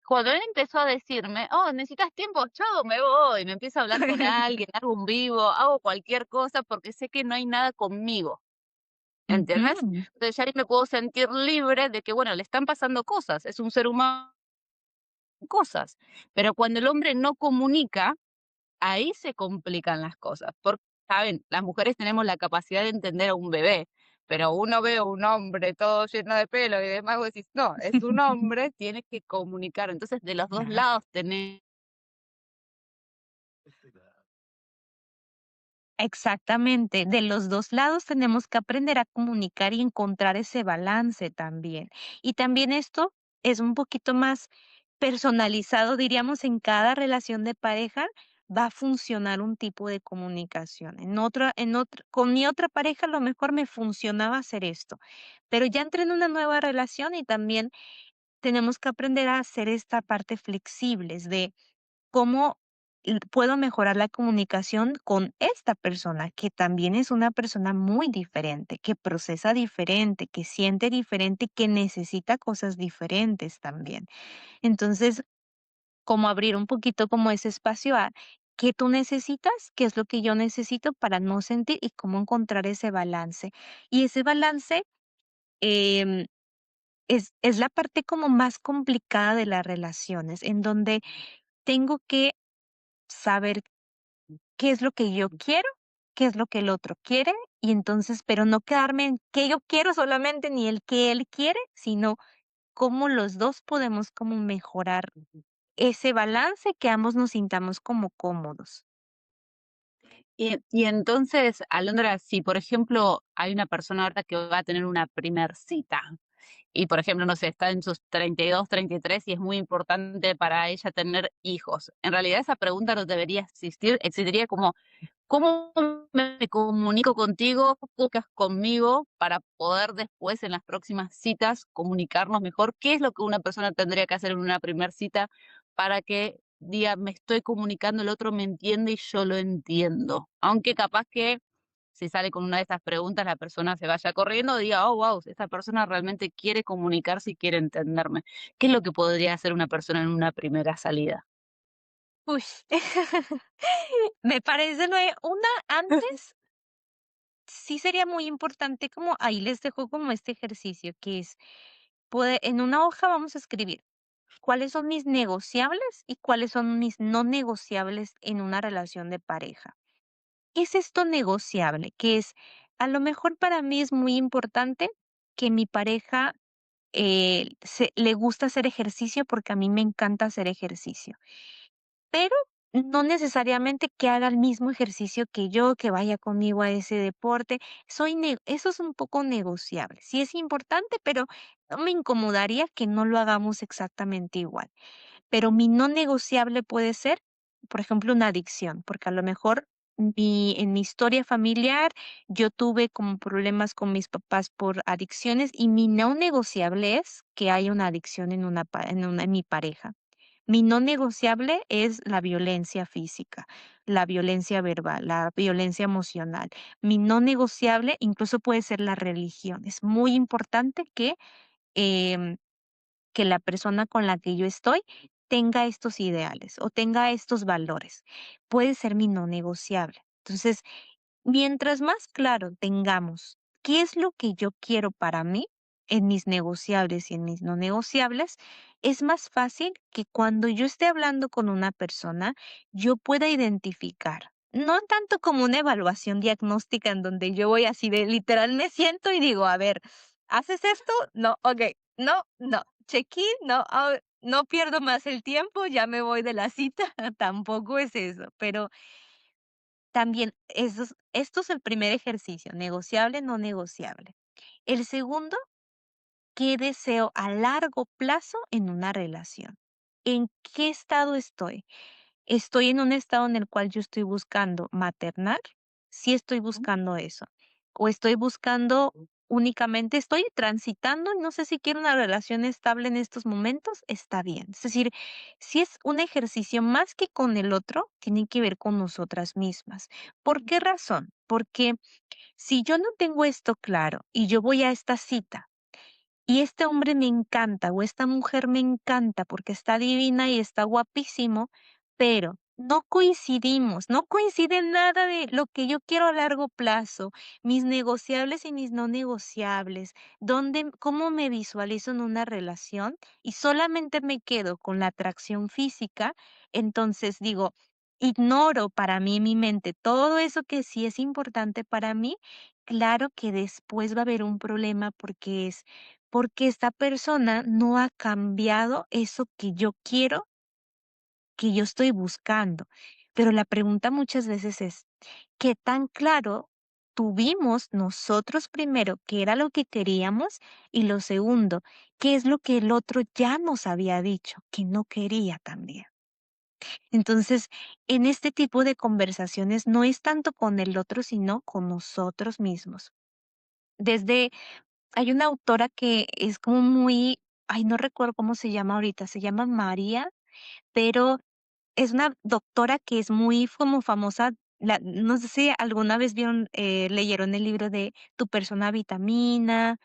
cuando él empezó a decirme: "Oh, ¿necesitas tiempo? Chao, me voy", me empiezo a hablar con alguien, hago un vivo, hago cualquier cosa porque sé que no hay nada conmigo. ¿entendés? Ujú. Entonces ya ahí me puedo sentir libre de que, bueno, le están pasando cosas, es un ser humano con cosas, pero cuando el hombre no comunica, ahí se complican las cosas, porque, saben, las mujeres tenemos la capacidad de entender a un bebé, pero uno ve a un hombre todo lleno de pelo y demás, vos decís, no, es un hombre, tiene que comunicar. Entonces, de los 2 Claro. lados tenés. Exactamente, de los 2 lados tenemos que aprender a comunicar y encontrar ese balance también. Y también esto es un poquito más personalizado, diríamos, en cada relación de pareja va a funcionar un tipo de comunicación. En otra con mi otra pareja a lo mejor me funcionaba hacer esto, pero ya entré en una nueva relación y también tenemos que aprender a hacer esta parte flexibles de cómo puedo mejorar la comunicación con esta persona, que también es una persona muy diferente, que procesa diferente, que siente diferente, que necesita cosas diferentes también. Entonces, como abrir un poquito como ese espacio a qué tú necesitas, qué es lo que yo necesito para no sentir y cómo encontrar ese balance. Y ese balance em, es la parte como más complicada de las relaciones, en donde tengo que saber qué es lo que yo quiero, qué es lo que el otro quiere, y entonces, pero no quedarme en qué yo quiero solamente, ni el que él quiere, sino cómo los 2 podemos como mejorar ese balance, que ambos nos sintamos como cómodos. Y entonces, Alondra, si por ejemplo hay una persona ahora que va a tener una primer cita y por ejemplo, no sé, está en sus 32, 33 y es muy importante para ella tener hijos. En realidad esa pregunta no debería existir, existiría como ¿cómo me comunico contigo? ¿Cómo comunicas conmigo para poder después en las próximas citas comunicarnos mejor? ¿Qué es lo que una persona tendría que hacer en una primera cita para que diga, me estoy comunicando, el otro me entiende y yo lo entiendo? Aunque capaz que si sale con una de estas preguntas, la persona se vaya corriendo y diga, oh, wow, esta persona realmente quiere comunicarse y quiere entenderme. ¿Qué es lo que podría hacer una persona en una primera salida? Uy, me parece una antes, sí sería muy importante como ahí les dejo como este ejercicio, que es, en una hoja vamos a escribir cuáles son mis negociables y cuáles son mis no negociables en una relación de pareja. ¿Qué es esto negociable? Que es, a lo mejor para mí es muy importante que mi pareja le gusta hacer ejercicio porque a mí me encanta hacer ejercicio, pero no necesariamente que haga el mismo ejercicio que yo, que vaya conmigo a ese deporte. Eso es un poco negociable. Sí es importante, pero no me incomodaría que no lo hagamos exactamente igual. Pero mi no negociable puede ser, por ejemplo, una adicción, porque a lo mejor en mi historia familiar yo tuve como problemas con mis papás por adicciones y mi no negociable es que haya una adicción en mi pareja. Mi no negociable es la violencia física, la violencia verbal, la violencia emocional. Mi no negociable incluso puede ser la religión. Es muy importante em, que la persona con la que yo estoy tenga estos ideales o tenga estos valores. Puede ser mi no negociable. Entonces, mientras más claro tengamos qué es lo que yo quiero para mí en mis negociables y en mis no negociables, es más fácil que cuando yo esté hablando con una persona, yo pueda identificar. No tanto como una evaluación diagnóstica en donde yo voy así de literal me siento y digo, a ver, ¿haces esto? No, ok, no, no, check-in, no, no pierdo más el tiempo, ya me voy de la cita, tampoco es eso, pero también, esto es el primer ejercicio, negociable, no negociable. El segundo, ¿qué deseo a largo plazo en una relación? ¿En qué estado estoy? ¿Estoy en un estado en el cual yo estoy buscando maternar? Sí estoy buscando eso. O estoy buscando únicamente, estoy transitando, no sé si quiero una relación estable en estos momentos, está bien. Es decir, si es un ejercicio más que con el otro, tiene que ver con nosotras mismas. ¿Por qué razón? Porque si yo no tengo esto claro y yo voy a esta cita y este hombre me encanta o esta mujer me encanta porque está divina y está guapísimo, pero no coincidimos, no coincide nada de lo que yo quiero a largo plazo, mis negociables y mis no negociables, cómo me visualizo en una relación y solamente me quedo con la atracción física, entonces digo, ignoro para mí en mi mente todo eso que sí es importante para mí, claro que después va a haber un problema porque esta persona no ha cambiado eso que yo quiero, que yo estoy buscando. Pero la pregunta muchas veces es, ¿qué tan claro tuvimos nosotros primero qué era lo que queríamos? Y lo segundo, ¿qué es lo que el otro ya nos había dicho que no quería también? Entonces, en este tipo de conversaciones no es tanto con el otro, sino con nosotros mismos. Desde, hay una autora que es como muy, ay, no recuerdo cómo se llama ahorita, se llama María, pero es una doctora que es muy como famosa, no sé si alguna vez leyeron el libro de Tu persona vitamina,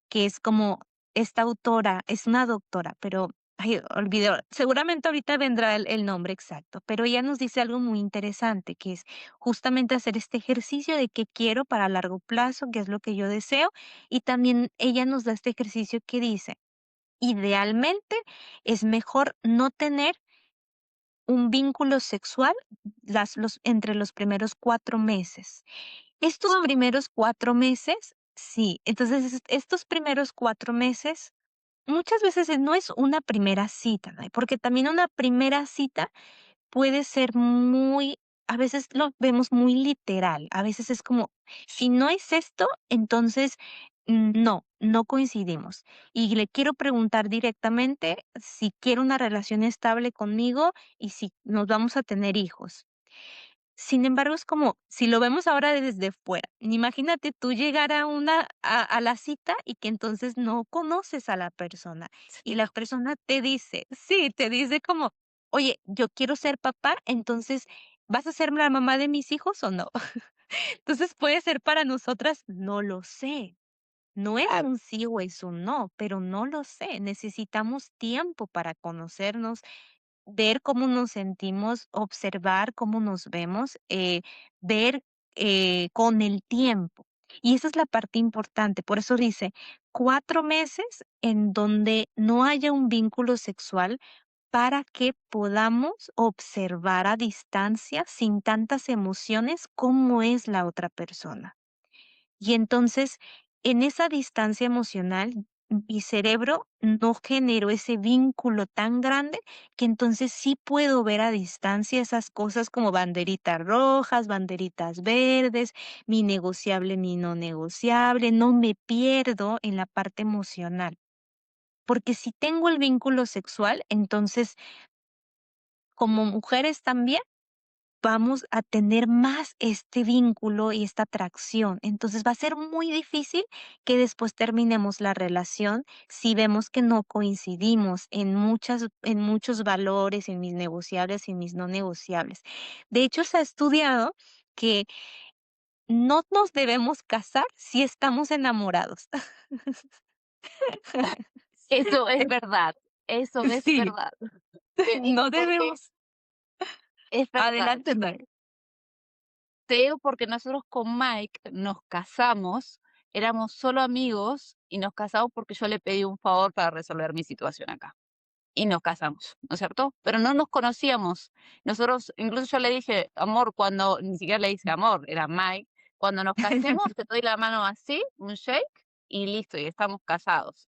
que es como esta autora, es una doctora, pero, ay, olvidé, seguramente ahorita vendrá el nombre exacto, pero ella nos dice algo muy interesante, que es justamente hacer este ejercicio de qué quiero para largo plazo, qué es lo que yo deseo, y también ella nos da este ejercicio que dice, idealmente es mejor no tener un vínculo sexual entre los primeros 4 meses. Estos primeros 4 meses, sí, entonces, estos primeros 4 meses, muchas veces, no es una primera cita, ¿no? Porque también una primera cita puede ser muy, a veces lo vemos muy literal, a veces es como, si no es esto, entonces no, no coincidimos. Y le quiero preguntar directamente si quiere una relación estable conmigo y si nos vamos a tener hijos. Sin embargo, es como si lo vemos ahora desde fuera. Imagínate tú llegar a la cita y que entonces no conoces a la persona y la persona te dice, sí, te dice como, oye, yo quiero ser papá, entonces, ¿vas a ser la mamá de mis hijos o no? Entonces puede ser para nosotras, no lo sé. No es Claro. un sí o es un no, pero no lo sé. Necesitamos tiempo para conocernos, ver cómo nos sentimos, observar cómo nos vemos, ver con el tiempo. Y esa es la parte importante. Por eso dice, 4 meses en donde no haya un vínculo sexual para que podamos observar a distancia, sin tantas emociones, cómo es la otra persona. Y entonces, en esa distancia emocional, mi cerebro no generó ese vínculo tan grande que entonces sí puedo ver a distancia esas cosas como banderitas rojas, banderitas verdes, mi negociable, mi no negociable, no me pierdo en la parte emocional. Porque si tengo el vínculo sexual, entonces como mujeres también vamos a tener más este vínculo y esta atracción. Entonces va a ser muy difícil que después terminemos la relación si vemos que no coincidimos en muchos valores, en mis negociables y en mis no negociables. De hecho, se ha estudiado que no nos debemos casar si estamos enamorados. Eso es Eh, verdad, eso es Sí, verdad. Te digo no por qué, debemos. es verdad. Adelante, Nay. Te digo porque nosotros con Mike nos casamos, éramos solo amigos y nos casamos porque yo le pedí un favor para resolver mi situación acá. Y nos casamos, ¿no es cierto? Pero no nos conocíamos. Nosotros, incluso yo le dije, amor, cuando, ni siquiera le dije amor, era Mike, cuando nos casemos te doy la mano así, un shake, y listo, y estamos casados.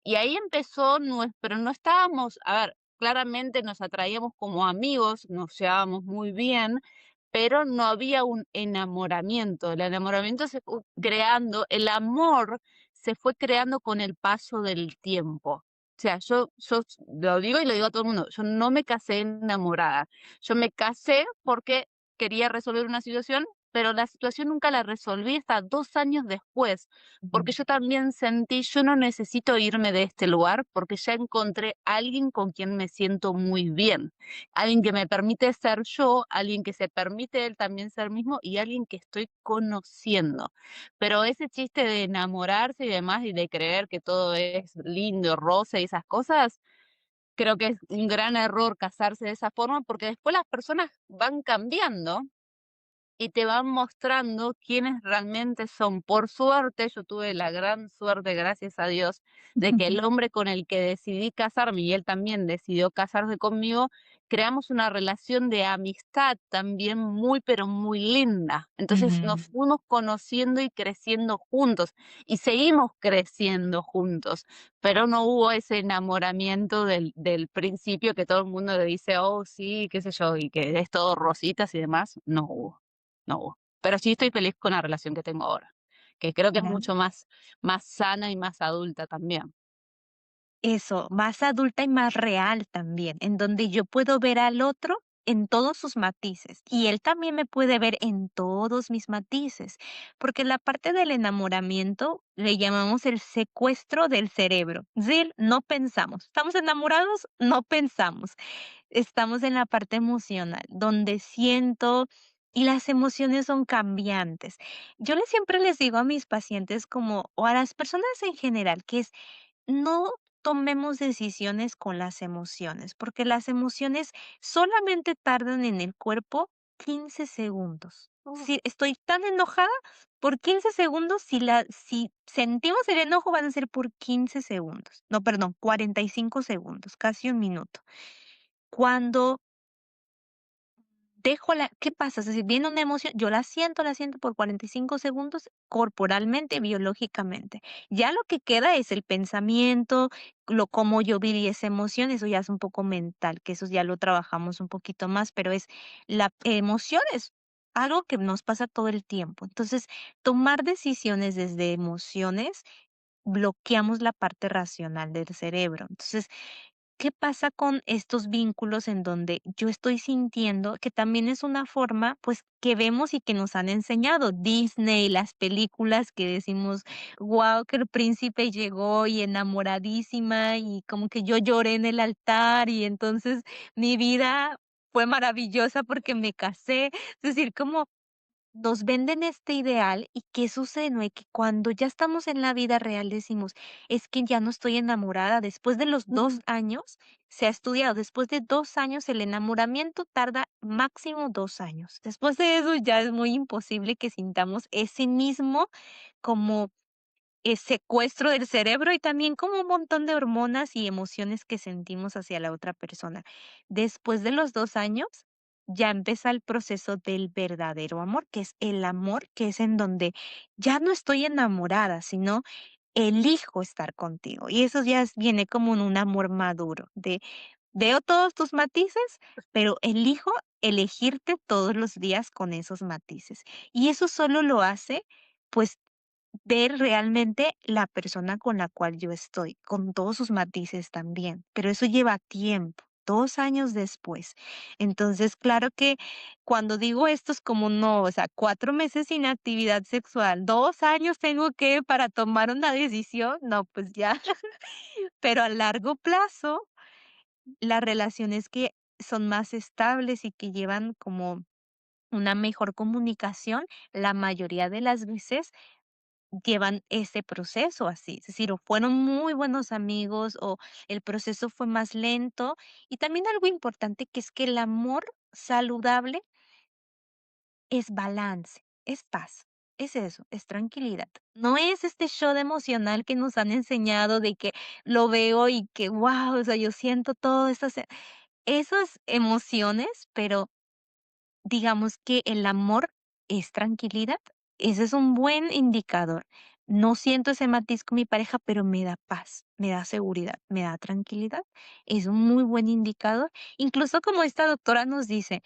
Y ahí empezó, pero no estábamos, a ver, claramente nos atraíamos como amigos, nos llevábamos muy bien, pero no había un enamoramiento. El enamoramiento se fue creando, el amor se fue creando con el paso del tiempo. O sea, yo lo digo y lo digo a todo el mundo, yo no me casé enamorada. Yo me casé porque quería resolver una situación, pero la situación nunca la resolví hasta 2 años después, porque yo también sentí, yo no necesito irme de este lugar porque ya encontré a alguien con quien me siento muy bien, alguien que me permite ser yo, alguien que se permite él también ser mismo y alguien que estoy conociendo. Pero ese chiste de enamorarse y demás y de creer que todo es lindo, rosa y esas cosas, Creo que es un gran error casarse de esa forma, porque después las personas van cambiando y te van mostrando quiénes realmente son. Por suerte, yo tuve la gran suerte, gracias a Dios, de que el hombre con el que decidí casarme, y él también decidió casarse conmigo, creamos una relación de amistad también muy, pero muy linda. Entonces nos Ujú. fuimos conociendo y creciendo juntos, y seguimos creciendo juntos, pero no hubo ese enamoramiento del principio que todo el mundo le dice, oh, sí, qué sé yo, y que es todo rositas y demás, no hubo. No hubo. Pero sí estoy feliz con la relación que tengo ahora, que creo que es Para mucho más sana y más adulta también. eso, más adulta y más real también, en donde yo puedo ver al otro en todos sus matices y él también me puede ver en todos mis matices, porque la parte del enamoramiento le llamamos el secuestro del cerebro, es decir, no pensamos, estamos enamorados, no pensamos, estamos en la parte emocional, donde siento y las emociones son cambiantes. Yo siempre les digo a mis pacientes como, o a las personas en general, que es no tomemos decisiones con las emociones, porque las emociones solamente tardan en el cuerpo 15 segundos. Si estoy tan enojada, por 15 segundos, si sentimos el enojo, van a ser por 15 segundos. No, perdón, 45 segundos, casi un minuto. Cuando dejo ¿qué pasa? Es decir, viene una emoción, yo la siento por 45 segundos corporalmente, biológicamente. Ya lo que queda es el pensamiento, cómo yo viví esa emoción, eso ya es un poco mental, que eso ya lo trabajamos un poquito más, pero es la emoción es algo que nos pasa todo el tiempo. Entonces, tomar decisiones desde emociones, bloqueamos la parte racional del cerebro. Entonces, ¿qué pasa con estos vínculos en donde yo estoy sintiendo que también es una forma, pues, que vemos y que nos han enseñado? Disney, las películas que decimos: "Guau, que el príncipe llegó y enamoradísima, y como que yo lloré en el altar, y entonces mi vida fue maravillosa porque me casé". Es decir, como nos venden este ideal, ¿y qué sucede? No, que cuando ya estamos en la vida real decimos: "Es que ya no estoy enamorada". Después de los 2 años, se ha estudiado, después de 2 años el enamoramiento tarda máximo 2 años. Después de eso ya es muy imposible que sintamos ese mismo como secuestro del cerebro y también como un montón de hormonas y emociones que sentimos hacia la otra persona. Después de los 2 años, ya empieza el proceso del verdadero amor, que es el amor, que es en donde ya no estoy enamorada, sino elijo estar contigo. Y eso ya viene como en un amor maduro, de veo todos tus matices, pero elijo elegirte todos los días con esos matices. Y eso solo lo hace, pues, ver realmente la persona con la cual yo estoy, con todos sus matices también, pero eso lleva tiempo, 2 años después. Entonces, claro que cuando digo esto es como no, o sea, 4 meses sin actividad sexual, 2 años tengo que para tomar una decisión, no, pues ya, pero a largo plazo, las relaciones que son más estables y que llevan como una mejor comunicación, la mayoría de las veces llevan ese proceso así, es decir, o fueron muy buenos amigos o el proceso fue más lento. Y también algo importante que es que el amor saludable es balance, es paz, es eso, es tranquilidad. No es este show emocional que nos han enseñado de que lo veo y que, wow, o sea, yo siento todo estas, esas emociones, pero digamos que el amor es tranquilidad. Ese es un buen indicador. No siento ese matiz con mi pareja, pero me da paz, me da seguridad, me da tranquilidad. Es un muy buen indicador. Incluso como esta doctora nos dice,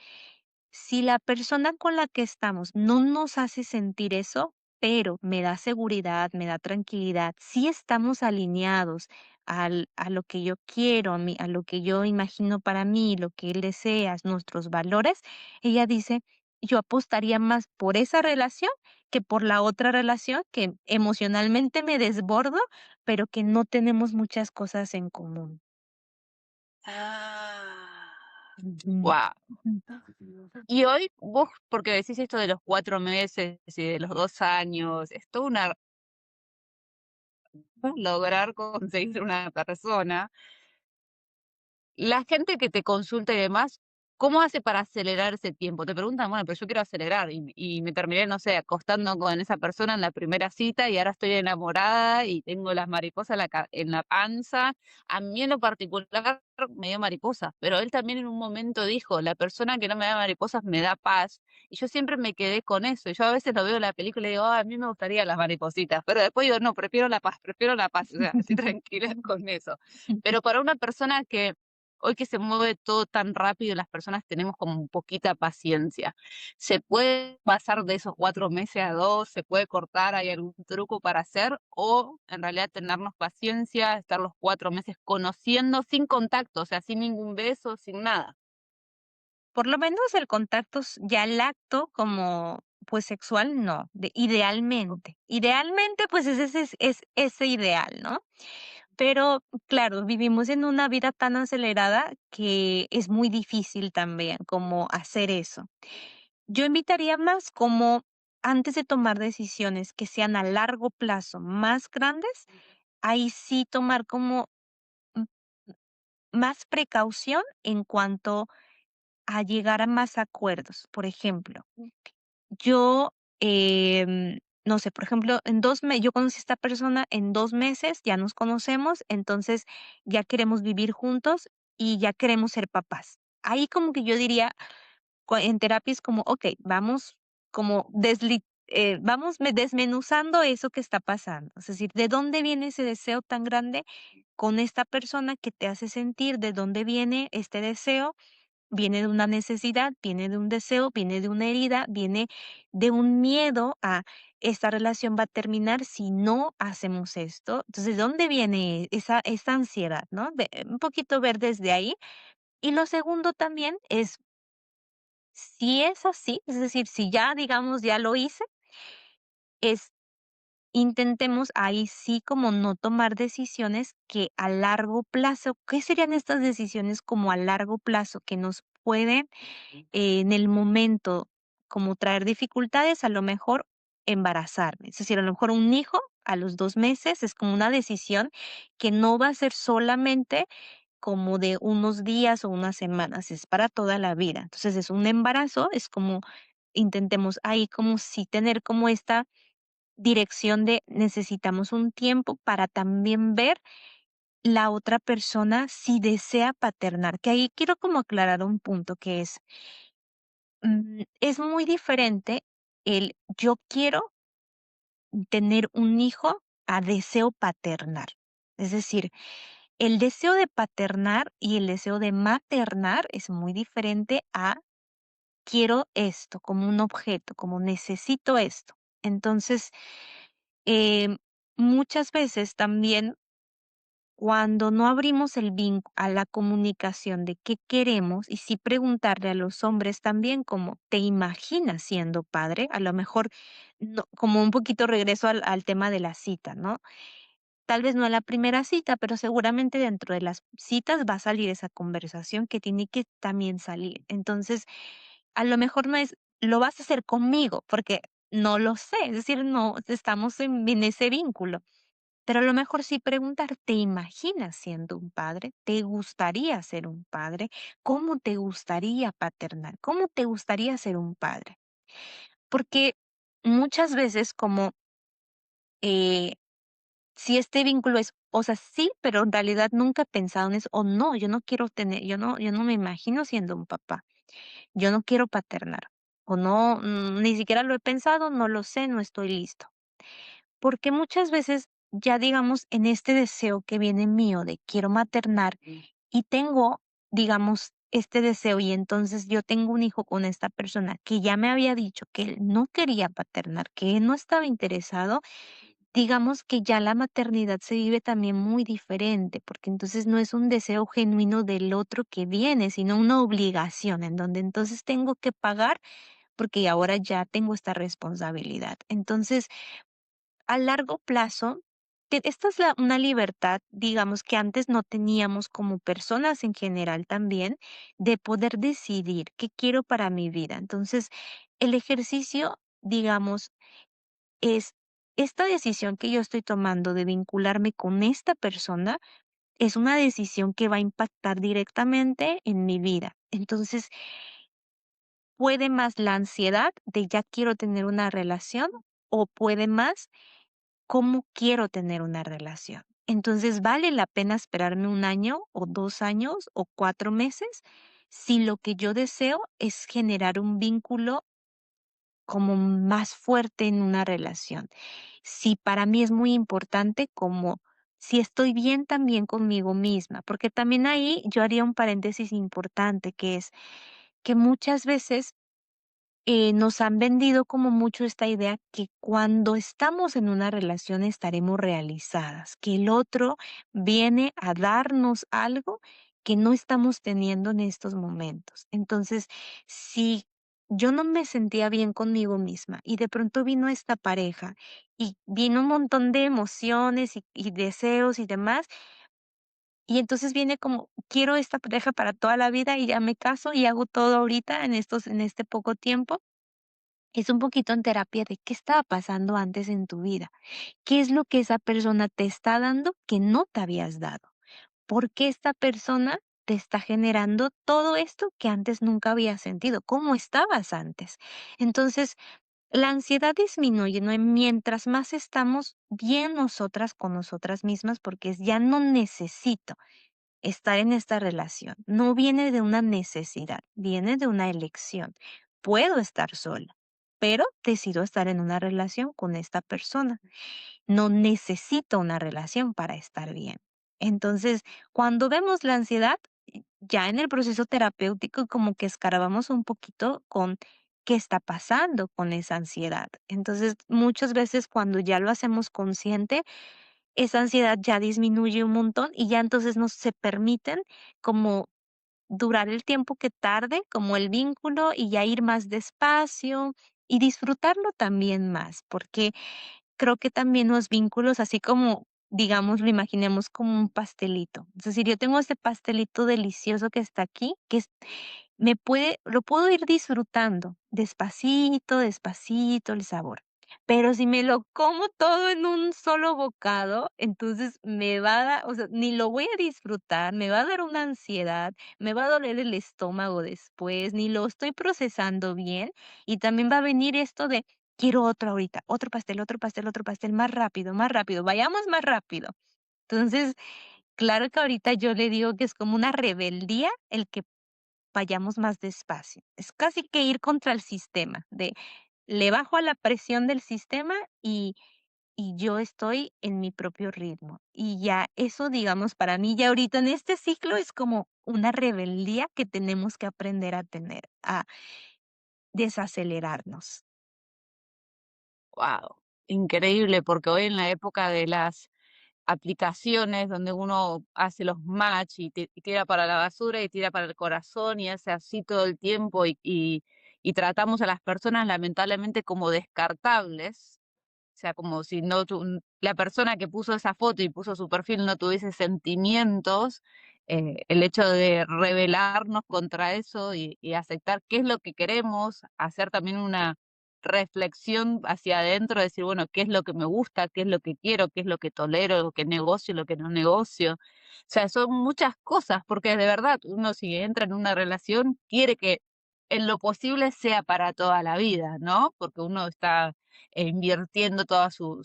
si la persona con la que estamos no nos hace sentir eso, pero me da seguridad, me da tranquilidad, si estamos alineados a lo que yo quiero, a lo que yo imagino para mí, lo que él desea, nuestros valores, ella dice, yo apostaría más por esa relación que por la otra relación que emocionalmente me desbordo, pero que no tenemos muchas cosas en común. Ah. Ujú. Guau. Y hoy vos, porque decís esto de los 4 meses y de los 2 años, es toda una lograr conseguir una persona. la gente que te consulta y demás, ¿cómo hace para acelerar ese tiempo? Te preguntan, bueno, pero yo quiero acelerar y me terminé, no sé, acostando con esa persona en la primera cita y ahora estoy enamorada y tengo las mariposas en la panza. A mí en lo particular me dio mariposa, pero él también en un momento dijo, la persona que no me da mariposas me da paz. Y yo siempre me quedé con eso. Y yo a veces lo veo en la película y digo, "Ah, a mí me gustaría las maripositas", pero después digo, no, prefiero la paz, o sea, estoy tranquila con eso. Pero para una persona que hoy que se mueve todo tan rápido, las personas tenemos como poquita paciencia. ¿Se puede pasar de esos 4 meses a 2? ¿Se puede cortar? ¿Hay algún truco para hacer? O en realidad tenernos paciencia, estar los 4 meses conociendo sin contacto, o sea, sin ningún beso, sin nada. Por lo menos el contacto ya el acto como, pues, sexual, no, idealmente. Idealmente, pues, es ese ideal, ¿no? Pero, claro, vivimos en una vida tan acelerada que es muy difícil también como hacer eso. Yo invitaría más como antes de tomar decisiones que sean a largo plazo más grandes, ahí sí tomar como, mm, más precaución en cuanto a llegar a más acuerdos. Por ejemplo, yo, no sé, por ejemplo, yo conocí a esta persona en 2 meses, ya nos conocemos, entonces ya queremos vivir juntos y ya queremos ser papás. Ahí como que yo diría, en terapia es como, okey, vamos como desmenuzando eso que está pasando. Es decir, ¿de dónde viene ese deseo tan grande con esta persona que te hace sentir? ¿De dónde viene este deseo? Viene de una necesidad, viene de un deseo, viene de una herida, viene de un miedo a esta relación va a terminar si no hacemos esto. Entonces, ¿de dónde viene esa ansiedad, no? Un poquito ver desde ahí. Y lo segundo también es, si es así, es decir, si ya, digamos, ya lo hice, es intentemos ahí sí como no tomar decisiones que a largo plazo, ¿qué serían estas decisiones como a largo plazo que nos pueden en el momento como traer dificultades, a lo mejor embarazarme? Es decir, a lo mejor un hijo a los 2 meses es como una decisión que no va a ser solamente como de unos días o unas semanas, es para toda la vida. Entonces, es un embarazo, es como intentemos ahí como sí tener como esta dirección de necesitamos un tiempo para también ver la otra persona si desea paternar, que ahí quiero como aclarar un punto que es muy diferente el yo quiero tener un hijo a deseo paternar. Es decir, el deseo de paternar y el deseo de maternar es muy diferente a quiero esto como un objeto, como necesito esto. Entonces, em, muchas veces también cuando no abrimos el vínculo a la comunicación de qué queremos, y sí preguntarle a los hombres también como, ¿te imaginas siendo padre? A lo mejor, no, como un poquito regreso al tema de la cita, ¿no? Tal vez no a la primera cita, pero seguramente dentro de las citas va a salir esa conversación que tiene que también salir. Entonces, a lo mejor no es, lo vas a hacer conmigo, porque no lo sé, es decir, no estamos en ese vínculo. Pero a lo mejor sí preguntar, ¿te imaginas siendo un padre? ¿Te gustaría ser un padre? ¿Cómo te gustaría paternar? ¿Cómo te gustaría ser un padre? Porque muchas veces como eh, si este vínculo es, o sea, sí, pero en realidad nunca he pensado en eso, o no, yo no quiero tener, yo no me imagino siendo un papá, yo no quiero paternar, o no, ni siquiera lo he pensado, no lo sé, no estoy listo. Porque muchas veces ya digamos en este deseo que viene mío de quiero maternar y tengo, digamos, este deseo y entonces yo tengo un hijo con esta persona que ya me había dicho que él no quería paternar, que él no estaba interesado, digamos que ya la maternidad se vive también muy diferente, porque entonces no es un deseo genuino del otro que viene, sino una obligación en donde entonces tengo que pagar porque ahora ya tengo esta responsabilidad. Entonces, a largo plazo, esta es una libertad, digamos, que antes no teníamos como personas en general también, de poder decidir qué quiero para mi vida. Entonces, el ejercicio, digamos, es esta decisión que yo estoy tomando de vincularme con esta persona, es una decisión que va a impactar directamente en mi vida. Entonces, puede más la ansiedad de ya quiero tener una relación o puede más cómo quiero tener una relación. Entonces, ¿vale la pena esperarme 1 año o 2 años o 4 meses si lo que yo deseo es generar un vínculo como más fuerte en una relación? Si para mí es muy importante como si estoy bien también conmigo misma, porque también ahí yo haría un paréntesis importante que es que muchas veces nos han vendido como mucho esta idea que cuando estamos en una relación estaremos realizadas, que el otro viene a darnos algo que no estamos teniendo en estos momentos. Entonces, si yo no me sentía bien conmigo misma y de pronto vino esta pareja y vino un montón de emociones y deseos y demás, y entonces viene como, quiero esta pareja para toda la vida y ya me caso y hago todo ahorita en este poco tiempo, es un poquito en terapia de qué estaba pasando antes en tu vida. ¿Qué es lo que esa persona te está dando que no te habías dado? ¿Por qué esta persona te está generando todo esto que antes nunca habías sentido? ¿Cómo estabas antes? Entonces, la ansiedad disminuye, ¿no? Mientras más estamos bien nosotras con nosotras mismas, porque ya no necesito estar en esta relación. No viene de una necesidad, viene de una elección. Puedo estar sola, pero decido estar en una relación con esta persona. No necesito una relación para estar bien. Entonces, cuando vemos la ansiedad, ya en el proceso terapéutico como que escarbamos un poquito con qué está pasando con esa ansiedad. Entonces, muchas veces cuando ya lo hacemos consciente, esa ansiedad ya disminuye un montón y ya entonces nos se permiten como durar el tiempo que tarde, como el vínculo y ya ir más despacio y disfrutarlo también más, porque creo que también los vínculos, así como, digamos, lo imaginemos como un pastelito. Es decir, yo tengo este pastelito delicioso que está aquí, que es lo puedo ir disfrutando despacito, despacito el sabor. Pero si me lo como todo en un solo bocado, entonces me va a dar, o sea, ni lo voy a disfrutar, me va a dar una ansiedad, me va a doler el estómago después, ni lo estoy procesando bien. Y también va a venir esto de, quiero otro ahorita, otro pastel, otro pastel, otro pastel, más rápido, vayamos más rápido. Entonces, claro que ahorita yo le digo que es como una rebeldía el que vayamos más despacio. Es casi que ir contra el sistema, de le bajo a la presión del sistema y yo estoy en mi propio ritmo. Y ya eso, digamos, para mí ya ahorita en este ciclo es como una rebeldía que tenemos que aprender a tener, a desacelerarnos. Wow, increíble, porque hoy en la época de las aplicaciones donde uno hace los match y tira para la basura y tira para el corazón y hace así todo el tiempo y tratamos a las personas lamentablemente como descartables, o sea, como si no la persona que puso esa foto y puso su perfil no tuviese sentimientos, el hecho de rebelarnos contra eso y aceptar qué es lo que queremos, hacer también una reflexión hacia adentro, decir, bueno, qué es lo que me gusta, qué es lo que quiero, qué es lo que tolero, lo que negocio, lo que no negocio. O sea, son muchas cosas, porque de verdad, uno si entra en una relación, quiere que en lo posible sea para toda la vida, ¿no? Porque uno está invirtiendo toda su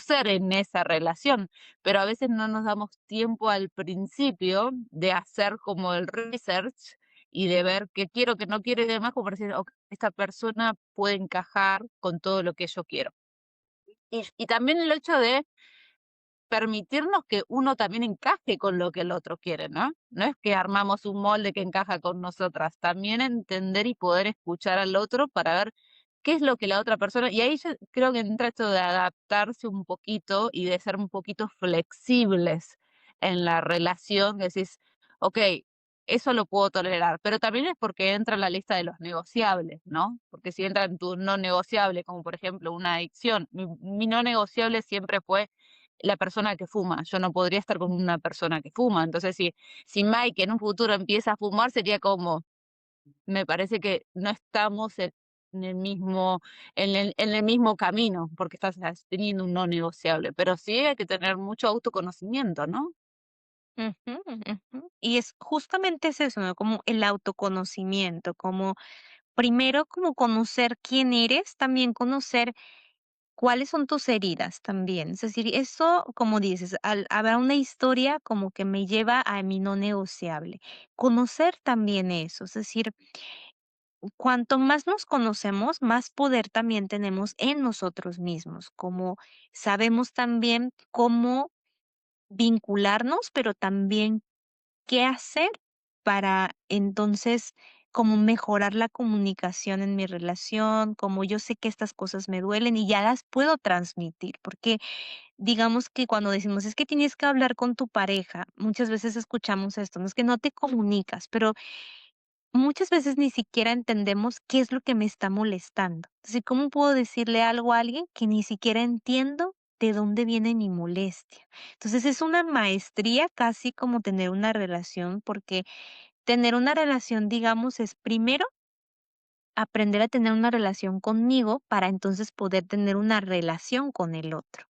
ser en esa relación, pero a veces no nos damos tiempo al principio de hacer como el research y de ver qué quiero, qué no quiero y demás, como para decir, "Ok, esta persona puede encajar con todo lo que yo quiero". Y también el hecho de permitirnos que uno también encaje con lo que el otro quiere, ¿no? No es que armamos un molde que encaja con nosotras, también entender y poder escuchar al otro para ver qué es lo que la otra persona, y ahí yo creo que entra esto de adaptarse un poquito y de ser un poquito flexibles en la relación, que decís, ok, eso lo puedo tolerar, pero también es porque entra en la lista de los negociables, ¿no? Porque si entra en tu no negociable, como por ejemplo una adicción, mi no negociable siempre fue la persona que fuma. Yo no podría estar con una persona que fuma. Entonces, si Mike en un futuro empieza a fumar, sería como, me parece que no estamos en el mismo, en el mismo camino, porque estás teniendo un no negociable. Pero sí hay que tener mucho autoconocimiento, ¿no? Ujú, ujú. Y es justamente es eso, ¿no? Como el autoconocimiento, como primero como conocer quién eres, también conocer cuáles son tus heridas también. Es decir, eso, como dices, al habrá una historia como que me lleva a mi no negociable. Conocer también eso, es decir, cuanto más nos conocemos, más poder también tenemos en nosotros mismos, como sabemos también cómo vincularnos, pero también qué hacer para entonces como mejorar la comunicación en mi relación, como yo sé que estas cosas me duelen y ya las puedo transmitir, porque digamos que cuando decimos es que tienes que hablar con tu pareja, muchas veces escuchamos esto, no es que no te comunicas, pero muchas veces ni siquiera entendemos qué es lo que me está molestando. Entonces, ¿cómo puedo decirle algo a alguien que ni siquiera entiendo de dónde viene mi molestia? Entonces, es una maestría casi como tener una relación, porque tener una relación, digamos, es primero aprender a tener una relación conmigo para entonces poder tener una relación con el otro.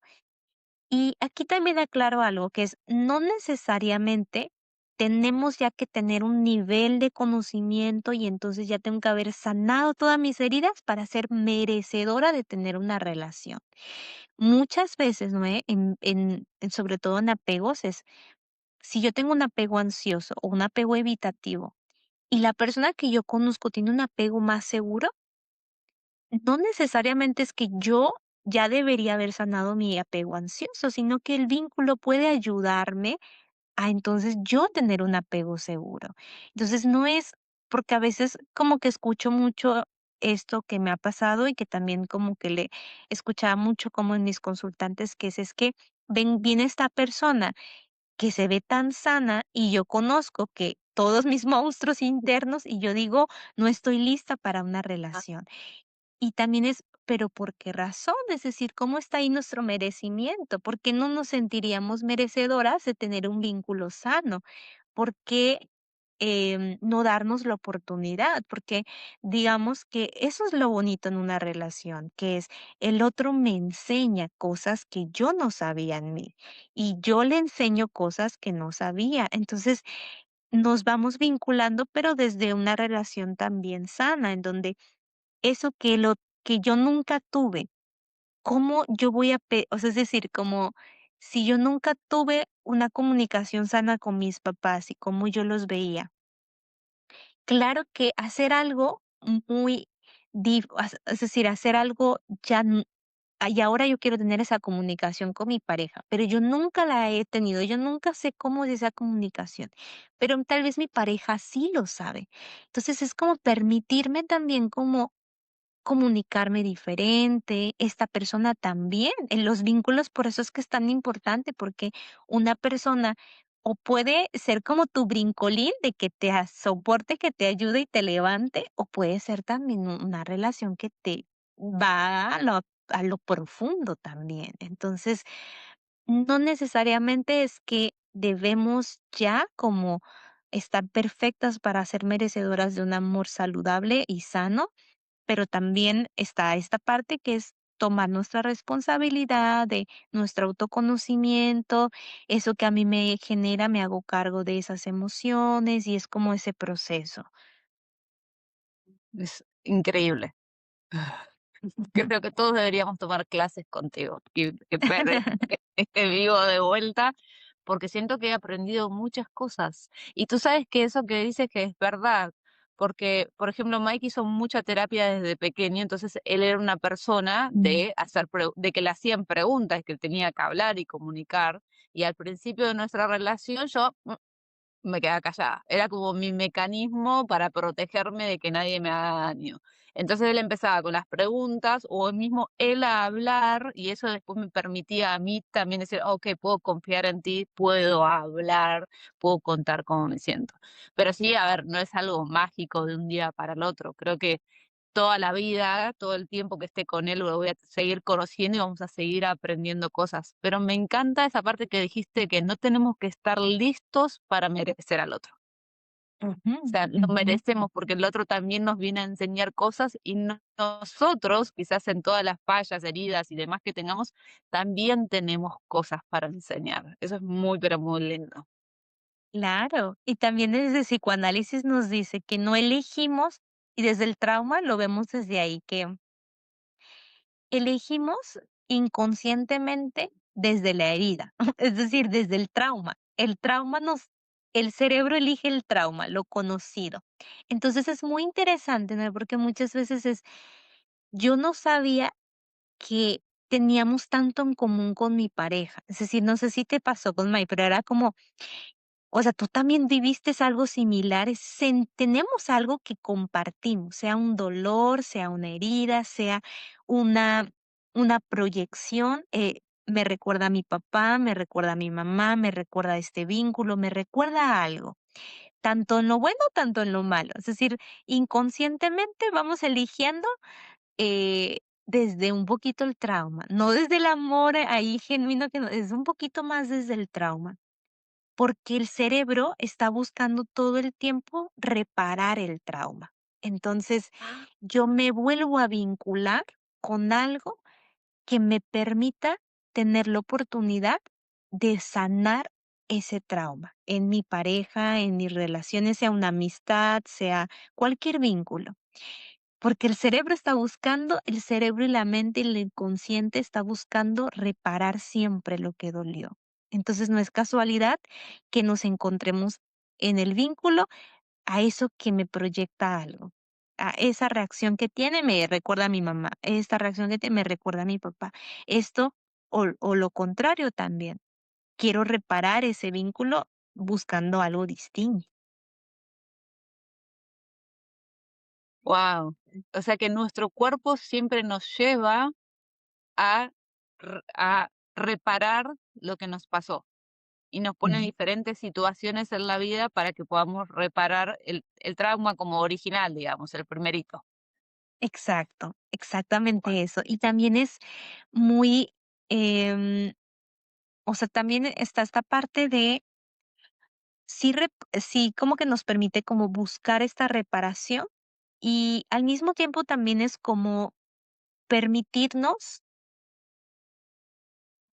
Y aquí también aclaro algo, que es, no necesariamente tenemos ya que tener un nivel de conocimiento y entonces ya tengo que haber sanado todas mis heridas para ser merecedora de tener una relación. Muchas veces, ¿no? Sobre todo en apegos, es si yo tengo un apego ansioso o un apego evitativo y la persona que yo conozco tiene un apego más seguro, no necesariamente es que yo ya debería haber sanado mi apego ansioso, sino que el vínculo puede ayudarme a entonces yo tener un apego seguro. Entonces no es porque a veces como que escucho mucho esto que me ha pasado y que también como que le escuchaba mucho como en mis consultantes que es que viene esta persona que se ve tan sana y yo conozco que todos mis monstruos internos y yo digo, no estoy lista para una relación. Y también es, pero ¿por qué razón? Es decir, ¿cómo está ahí nuestro merecimiento? ¿Por qué no nos sentiríamos merecedoras de tener un vínculo sano? ¿Por qué no darnos la oportunidad? Porque digamos que eso es lo bonito en una relación, que es el otro me enseña cosas que yo no sabía en mí y yo le enseño cosas que no sabía. Entonces nos vamos vinculando, pero desde una relación también sana, en donde eso que yo nunca tuve, ¿cómo yo voy a o sea, es decir, como si yo nunca tuve una comunicación sana con mis papás y cómo yo los veía, claro que hacer algo muy es decir, hacer algo ya y ahora yo quiero tener esa comunicación con mi pareja, pero yo nunca la he tenido, yo nunca sé cómo es esa comunicación, pero tal vez mi pareja sí lo sabe. Entonces, es como permitirme también como comunicarme diferente, esta persona también, en los vínculos, por eso es que es tan importante, porque una persona o puede ser como tu brincolín de que te soporte, que te ayude y te levante, o puede ser también una relación que te va a lo profundo también. Entonces, no necesariamente es que debemos ya como estar perfectas para ser merecedoras de un amor saludable y sano, pero también está esta parte que es tomar nuestra responsabilidad de nuestro autoconocimiento, eso que a mí me genera, me hago cargo de esas emociones y es como ese proceso. Es increíble. Creo que todos deberíamos tomar clases contigo y ver este vivo de vuelta, porque siento que he aprendido muchas cosas. Y tú sabes que eso que dices que es verdad, porque, por ejemplo, Mike hizo mucha terapia desde pequeño, entonces él era una persona de de que le hacían preguntas, que tenía que hablar y comunicar. Y al principio de nuestra relación yo me quedaba callada. Era como mi mecanismo para protegerme de que nadie me haga daño. Entonces él empezaba con las preguntas o mismo él a hablar y eso después me permitía a mí también decir, ok, puedo confiar en ti, puedo hablar, puedo contar cómo me siento. Pero sí, a ver, no es algo mágico de un día para el otro. Creo que toda la vida, todo el tiempo que esté con él, lo voy a seguir conociendo y vamos a seguir aprendiendo cosas. Pero me encanta esa parte que dijiste que no tenemos que estar listos para merecer al otro. O Ujú. sea, lo merecemos porque el otro también nos viene a enseñar cosas y nosotros, quizás en todas las fallas, heridas y demás que tengamos, también tenemos cosas para enseñar. Eso es muy, pero muy lindo. Claro, y también desde psicoanálisis nos dice que no elegimos, y desde el trauma lo vemos desde ahí, que elegimos inconscientemente desde la herida, es decir, desde el trauma. El cerebro elige el trauma, lo conocido. Entonces es muy interesante, ¿no? Porque muchas veces yo no sabía que teníamos tanto en común con mi pareja. Es decir, no sé si te pasó con May, pero era como, o sea, tú también viviste algo similar, tenemos algo que compartimos, sea un dolor, sea una herida, sea una, una proyección. Me recuerda a mi papá, me recuerda a mi mamá, me recuerda a este vínculo, me recuerda a algo, tanto en lo bueno, tanto en lo malo. Es decir, inconscientemente vamos eligiendo desde un poquito el trauma, no desde el amor ahí genuino, es un poquito más desde el trauma. Porque el cerebro está buscando todo el tiempo reparar el trauma. Entonces, Ah. yo me vuelvo a vincular con algo que me permita tener la oportunidad de sanar ese trauma en mi pareja, en mis relaciones, sea una amistad, sea cualquier vínculo. Porque el cerebro y la mente y el inconsciente está buscando reparar siempre lo que dolió. Entonces, no es casualidad que nos encontremos en el vínculo a eso que me proyecta algo. A esa reacción que tiene me recuerda a mi mamá, esta reacción que tiene me recuerda a mi papá. Esto o lo contrario también. Quiero reparar ese vínculo buscando algo distinto. Wow. O sea que nuestro cuerpo siempre nos lleva a, a reparar lo que nos pasó y nos pone en diferentes situaciones en la vida para que podamos reparar el trauma como original, digamos, el primerito. Exacto, exactamente eso. Y también es muy, em, o sea, también está esta parte de sí, como que nos permite como buscar esta reparación y al mismo tiempo también es como permitirnos,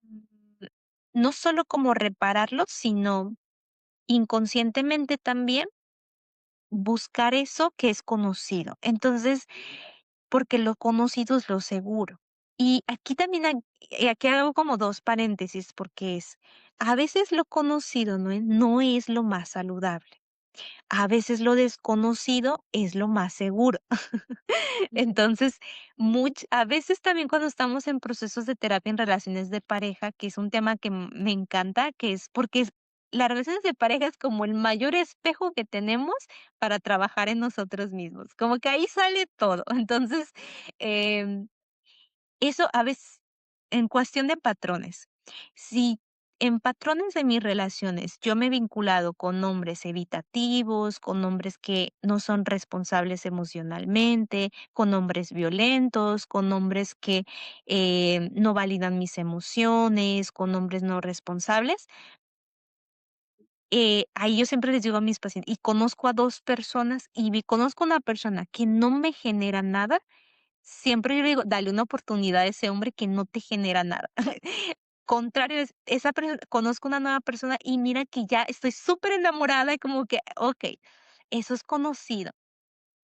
mm, no solo como repararlo, sino inconscientemente también buscar eso que es conocido. Entonces, porque lo conocido es lo seguro. Y aquí también, aquí hago como 2 paréntesis, porque a veces lo conocido no es lo más saludable. A veces lo desconocido es lo más seguro. Entonces, a veces también cuando estamos en procesos de terapia en relaciones de pareja, que es un tema que me encanta, que es porque las relaciones de pareja es como el mayor espejo que tenemos para trabajar en nosotros mismos, como que ahí sale todo. Entonces, em, eso a veces, en cuestión de patrones, si en patrones de mis relaciones yo me he vinculado con hombres evitativos, con hombres que no son responsables emocionalmente, con hombres violentos, con hombres que no validan mis emociones, con hombres no responsables, ahí yo siempre les digo a mis pacientes, y conozco a 2 personas conozco una persona que no me genera nada. Siempre yo le digo: "Dale una oportunidad a ese hombre que no te genera nada". Contrario, esa persona conozco una nueva persona y mira que ya estoy súper enamorada y como que, okey, eso es conocido.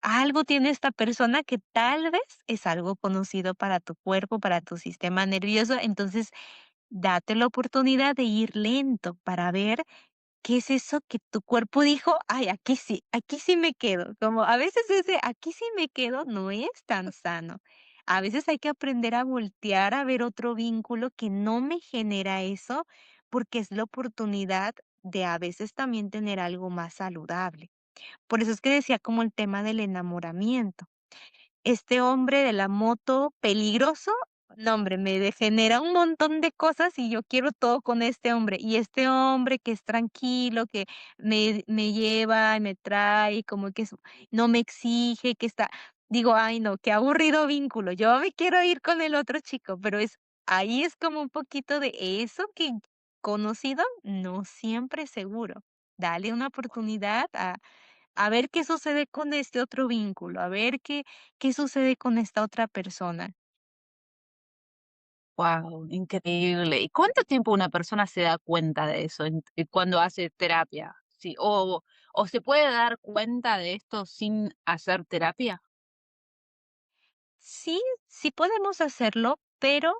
Algo tiene esta persona que tal vez es algo conocido para tu cuerpo, para tu sistema nervioso, entonces date la oportunidad de ir lento para ver ¿qué es eso que tu cuerpo dijo? Ay, aquí sí me quedo. Como a veces ese aquí sí me quedo no es tan sano. A veces hay que aprender a voltear a ver otro vínculo que no me genera eso, porque es la oportunidad de a veces también tener algo más saludable. Por eso es que decía como el tema del enamoramiento. Este hombre de la moto peligroso, no, hombre, me degenera un montón de cosas y yo quiero todo con este hombre. Y este hombre que es tranquilo, que me lleva y me trae, como que no me exige, que está digo: "Ay, no, qué aburrido vínculo, yo me quiero ir con el otro chico", pero ahí es como un poquito de eso que conocido, no siempre es seguro. Dale una oportunidad a ver qué sucede con este otro vínculo, a ver qué sucede con esta otra persona. Wow, increíble. ¿Y cuánto tiempo una persona se da cuenta de eso cuando hace terapia? Sí, o se puede dar cuenta de esto sin hacer terapia. Sí, sí podemos hacerlo, pero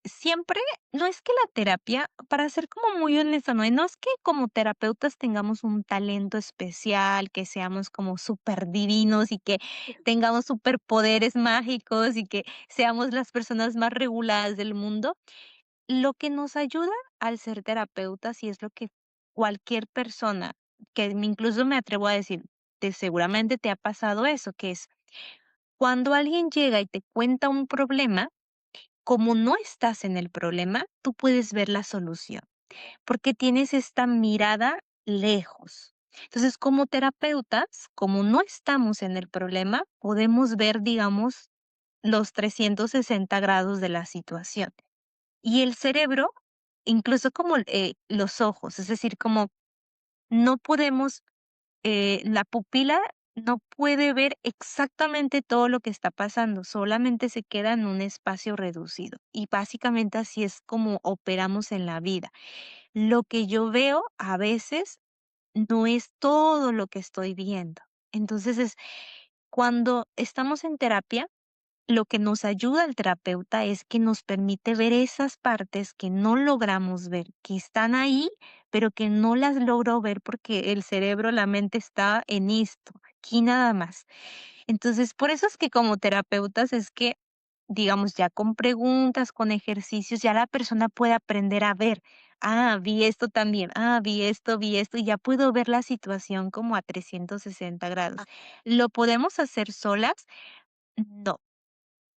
siempre no es que la terapia, para ser como muy honesta, no es que como terapeutas tengamos un talento especial, que seamos como súper divinos y que tengamos superpoderes mágicos y que seamos las personas más reguladas del mundo. Lo que nos ayuda al ser terapeutas, y es lo que cualquier persona, incluso me atrevo a decir, seguramente te ha pasado eso, que es cuando alguien llega y te cuenta un problema, como no estás en el problema, tú puedes ver la solución, porque tienes esta mirada lejos. Entonces, como terapeutas, como no estamos en el problema, podemos ver, digamos, los 360 grados de la situación. Y el cerebro, incluso como los ojos, es decir, como no podemos, la pupila no puede ver exactamente todo lo que está pasando, solamente se queda en un espacio reducido. Y básicamente así es como operamos en la vida. Lo que yo veo a veces no es todo lo que estoy viendo. Entonces cuando estamos en terapia, lo que nos ayuda el terapeuta es que nos permite ver esas partes que no logramos ver, que están ahí, pero que no las logro ver porque el cerebro, la mente está en esto, aquí nada más. Entonces, por eso es que como terapeutas es que, digamos, ya con preguntas, con ejercicios, ya la persona puede aprender a ver, vi esto también, vi esto, y ya puedo ver la situación como a 360 grados. ¿Lo podemos hacer solas? No.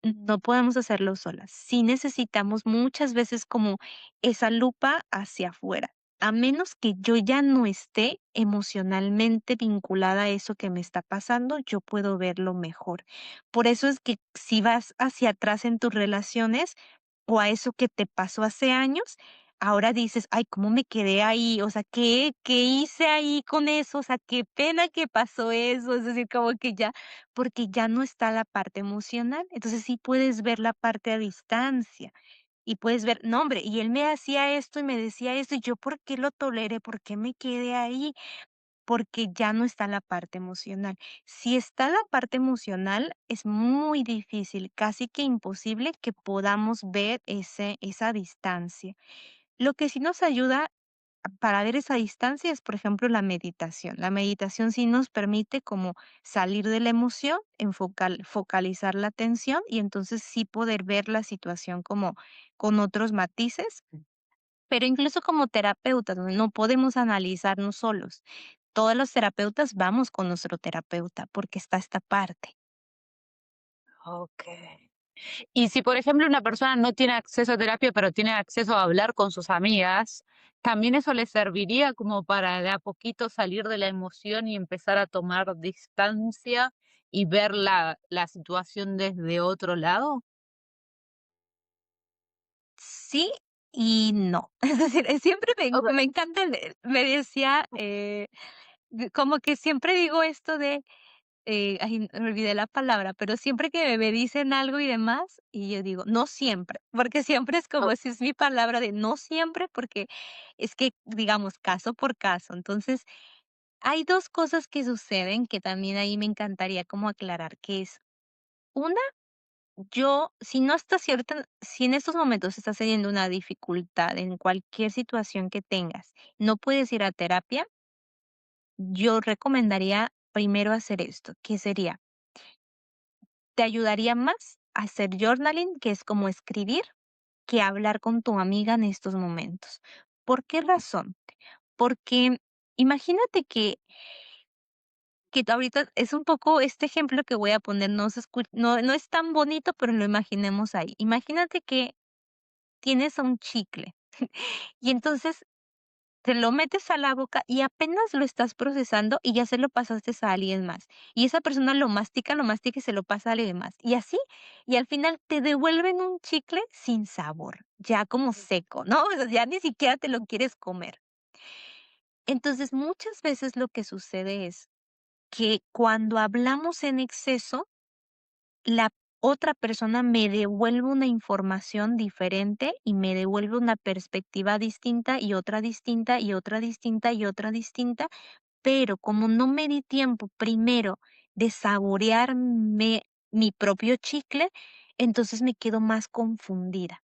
No podemos hacerlo solas. Sí necesitamos muchas veces como esa lupa hacia afuera, a menos que yo ya no esté emocionalmente vinculada a eso que me está pasando, yo puedo verlo mejor. Por eso es que si vas hacia atrás en tus relaciones o a eso que te pasó hace años, ahora dices, ay, ¿cómo me quedé ahí? O sea, ¿qué hice ahí con eso? O sea, qué pena que pasó eso. Es decir, como que ya porque ya no está la parte emocional. Entonces sí puedes ver la parte a distancia y puedes ver, no, hombre, y él me hacía esto y me decía esto, y yo, ¿por qué lo toleré? ¿Por qué me quedé ahí? Porque ya no está la parte emocional. Si está la parte emocional, es muy difícil, casi que imposible que podamos ver esa distancia. Lo que sí nos ayuda para ver esa distancia es, por ejemplo, la meditación. La meditación sí nos permite como salir de la emoción, focalizar la atención y entonces sí poder ver la situación como con otros matices, pero incluso como terapeutas, no podemos analizarnos solos. Todos los terapeutas vamos con nuestro terapeuta porque está esta parte. Ok. Y si, por ejemplo, una persona no tiene acceso a terapia, pero tiene acceso a hablar con sus amigas, ¿también eso le serviría como para de a poquito salir de la emoción y empezar a tomar distancia y ver la situación desde otro lado? Sí y no. Es decir, siempre Ok. me encanta, me decía, como que siempre digo esto de, ay, me olvidé la palabra, pero siempre que me dicen algo y demás, y yo digo, no siempre, porque siempre es como si es mi palabra de no siempre, porque es que, digamos, caso por caso. Entonces, hay 2 cosas que suceden que también ahí me encantaría como aclarar, que es, una, si no estás cierta si en estos momentos estás teniendo una dificultad en cualquier situación que tengas, no puedes ir a terapia, yo recomendaría primero hacer esto, que sería, te ayudaría más a hacer journaling, que es como escribir, que hablar con tu amiga en estos momentos. ¿Por qué razón? Porque imagínate que ahorita es un poco este ejemplo que voy a poner, no es tan bonito, pero lo imaginemos ahí. Imagínate que tienes un chicle y entonces te lo metes a la boca y apenas lo estás procesando y ya se lo pasaste a alguien más. Y esa persona lo mastica y se lo pasa a alguien más. Y así, y al final te devuelven un chicle sin sabor, ya como seco, ¿no? O sea, ya ni siquiera te lo quieres comer. Entonces, muchas veces lo que sucede es que cuando hablamos en exceso, otra persona me devuelve una información diferente y me devuelve una perspectiva distinta y otra distinta y otra distinta y otra distinta, pero como no me di tiempo primero de saborearme mi propio chicle, entonces me quedo más confundida.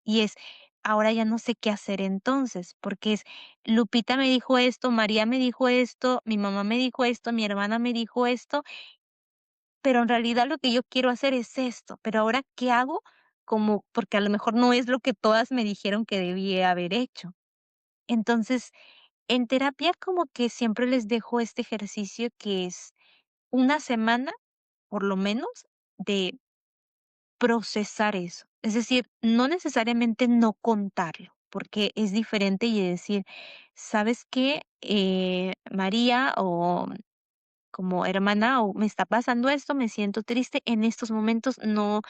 Y es, ahora ya no sé qué hacer entonces, porque es, Lupita me dijo esto, María me dijo esto, mi mamá me dijo esto, mi hermana me dijo esto, pero en realidad lo que yo quiero hacer es esto, pero ahora, ¿qué hago? Como, porque a lo mejor no es lo que todas me dijeron que debía haber hecho. Entonces, en terapia como que siempre les dejo este ejercicio que es una semana, por lo menos, de procesar eso. Es decir, no necesariamente no contarlo, porque es diferente y decir, ¿sabes qué? María o como hermana, o me está pasando esto, me siento triste, en estos momentos no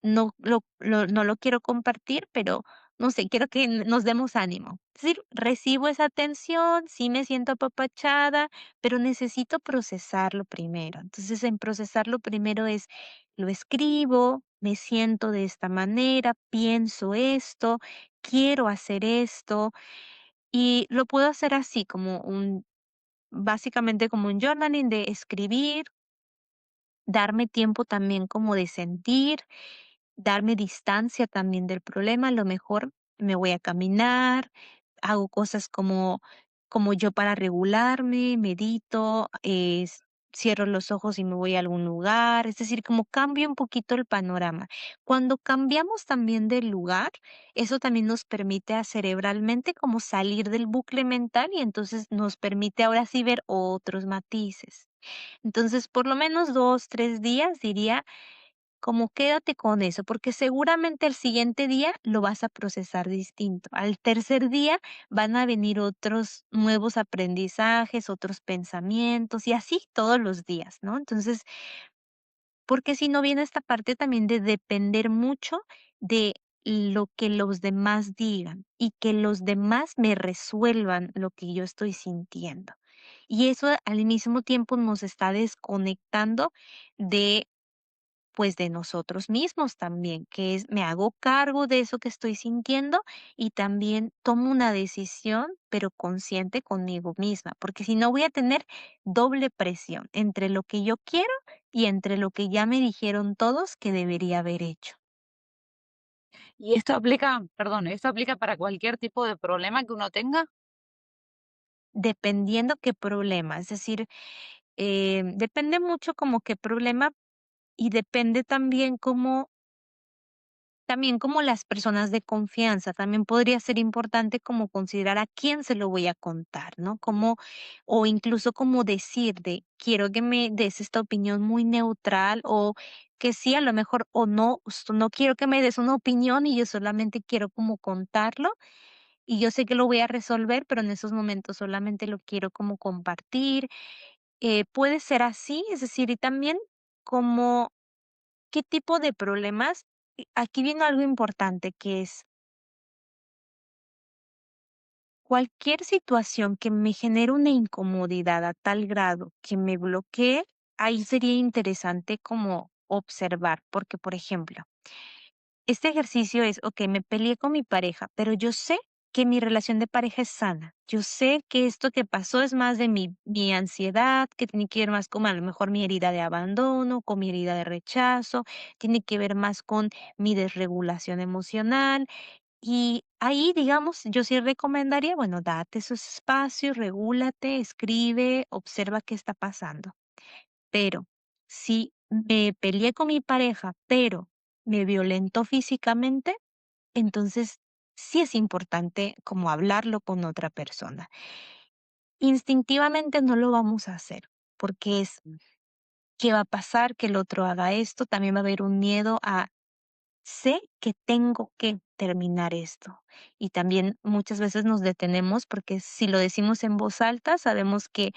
lo quiero compartir, pero no sé, quiero que nos demos ánimo. Es decir, recibo esa atención, sí me siento apapachada, pero necesito procesarlo primero. Entonces, en procesarlo primero es, lo escribo, me siento de esta manera, pienso esto, quiero hacer esto, y lo puedo hacer así, básicamente como un journaling de escribir, darme tiempo también como de sentir, darme distancia también del problema, a lo mejor me voy a caminar, hago cosas como yo para regularme, medito, cierro los ojos y me voy a algún lugar, es decir, como cambio un poquito el panorama. Cuando cambiamos también del lugar, eso también nos permite a cerebralmente como salir del bucle mental y entonces nos permite ahora sí ver otros matices. Entonces, por lo menos 2, 3 días diría como quédate con eso, porque seguramente el siguiente día lo vas a procesar distinto. Al tercer día van a venir otros nuevos aprendizajes, otros pensamientos y así todos los días, ¿no? Entonces, porque si no viene esta parte también de depender mucho de lo que los demás digan y que los demás me resuelvan lo que yo estoy sintiendo. Y eso al mismo tiempo nos está desconectando de pues de nosotros mismos también, que es me hago cargo de eso que estoy sintiendo y también tomo una decisión, pero consciente conmigo misma, porque si no voy a tener doble presión entre lo que yo quiero y entre lo que ya me dijeron todos que debería haber hecho, Y esto aplica, perdón, ¿esto aplica para cualquier tipo de problema que uno tenga? dependiendo qué problema, es decir, depende mucho como qué problema y depende también como las personas de confianza, también podría ser importante como considerar a quién se lo voy a contar, ¿no? Como, o incluso como decir de, quiero que me des esta opinión muy neutral o que sí, a lo mejor, o no, no quiero que me des una opinión y yo solamente quiero como contarlo y yo sé que lo voy a resolver, pero en esos momentos solamente lo quiero como compartir. Puede ser así, es decir, y también como ¿qué tipo de problemas? Aquí viene algo importante, que es cualquier situación que me genere una incomodidad a tal grado que me bloquee, ahí sería interesante como observar, porque, por ejemplo, este ejercicio es, okey, me peleé con mi pareja, pero yo sé que mi relación de pareja es sana. Yo sé que esto que pasó es más de mi ansiedad, que tiene que ver más con, a lo mejor, mi herida de abandono, con mi herida de rechazo, tiene que ver más con mi desregulación emocional. Y ahí, digamos, yo sí recomendaría, bueno, date esos espacios, regúlate, escribe, observa qué está pasando. Pero si me peleé con mi pareja, pero me violentó físicamente, entonces sí es importante como hablarlo con otra persona. Instintivamente no lo vamos a hacer, porque es, ¿qué va a pasar? Que el otro haga esto, también va a haber un miedo a, sé que tengo que terminar esto. Y también muchas veces nos detenemos porque si lo decimos en voz alta, sabemos que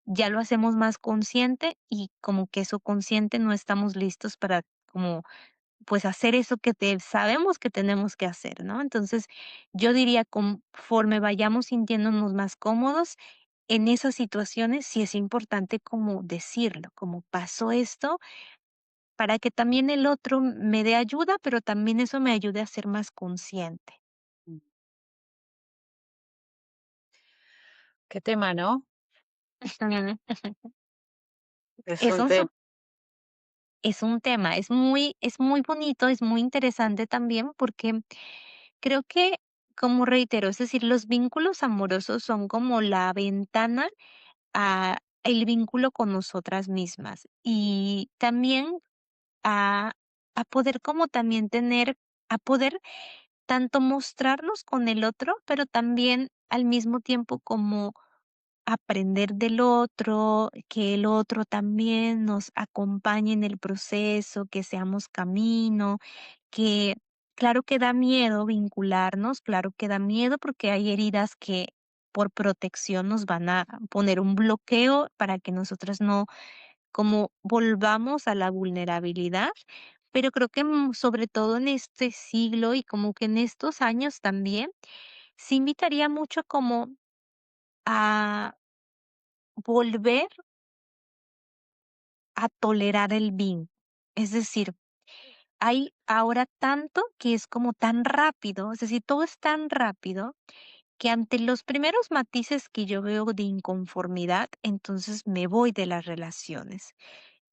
ya lo hacemos más consciente y como que eso consciente no estamos listos para como pues hacer eso que sabemos que tenemos que hacer, ¿no? Entonces, yo diría, conforme vayamos sintiéndonos más cómodos en esas situaciones, sí es importante como decirlo, como pasó esto, para que también el otro me dé ayuda, pero también eso me ayude a ser más consciente. Mm. Qué tema, ¿no? Ujú. Es Es un un tema. Es un tema, es muy bonito, es muy interesante también porque creo que, como reitero, es decir, los vínculos amorosos son como la ventana a el vínculo con nosotras mismas y también a a poder como también tener a poder tanto mostrarnos con el otro, pero también al mismo tiempo como aprender del otro, que el otro también nos acompañe en el proceso, que seamos camino, que claro que da miedo vincularnos, claro que da miedo porque hay heridas que por protección nos van a poner un bloqueo para que nosotras no como volvamos a la vulnerabilidad, pero creo que sobre todo en este siglo y como que en estos años también, sí invitaría mucho como a volver a tolerar el vínculo. Es decir, hay ahora tanto que es como tan rápido, es decir, todo es tan rápido que ante los primeros matices que yo veo de inconformidad, entonces me voy de las relaciones.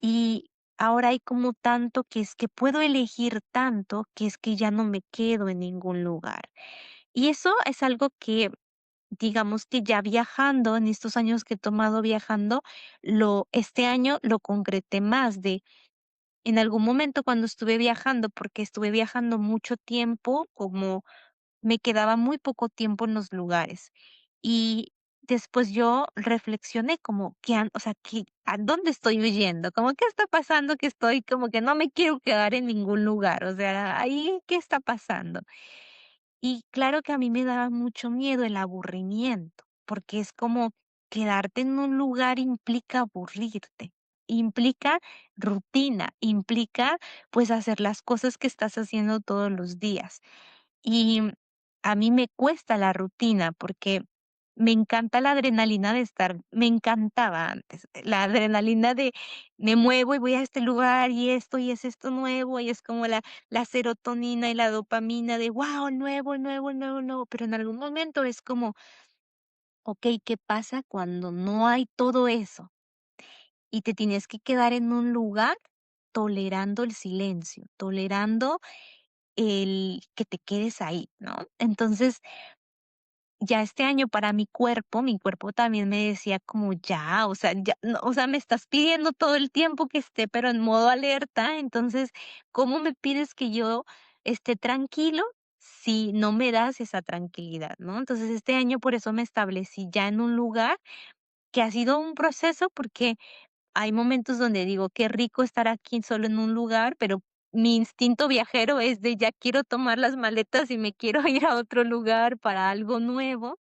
Y ahora hay como tanto que es que puedo elegir tanto que es que ya no me quedo en ningún lugar. Y eso es algo que, digamos que ya viajando, en estos años que he tomado viajando, este año lo concreté más de en algún momento cuando estuve viajando, porque estuve viajando mucho tiempo, como me quedaba muy poco tiempo en los lugares. Y después yo reflexioné como que, o sea, que, ¿a dónde estoy huyendo? Como, ¿qué está pasando? Que estoy como que no me quiero quedar en ningún lugar. O sea, ahí, ¿qué está pasando? Y claro que a mí me daba mucho miedo el aburrimiento, porque es como quedarte en un lugar implica aburrirte, implica rutina, implica pues hacer las cosas que estás haciendo todos los días. Y a mí me cuesta la rutina porque me encanta la adrenalina de estar me encantaba antes, la adrenalina de me muevo y voy a este lugar y es esto nuevo, y es como la serotonina y la dopamina de guau, nuevo, nuevo, nuevo, nuevo, pero en algún momento es como, okey, ¿qué pasa cuando no hay todo eso? Y te tienes que quedar en un lugar tolerando el silencio, tolerando el que te quedes ahí, ¿no? Entonces, ya este año para mi cuerpo también me decía como ya, o sea, ya, no, o sea, me estás pidiendo todo el tiempo que esté, pero en modo alerta, entonces, ¿cómo me pides que yo esté tranquilo si no me das esa tranquilidad, ¿no? Entonces, este año por eso me establecí ya en un lugar que ha sido un proceso porque hay momentos donde digo: "Qué rico estar aquí solo en un lugar", pero mi instinto viajero es de ya quiero tomar las maletas y me quiero ir a otro lugar para algo nuevo,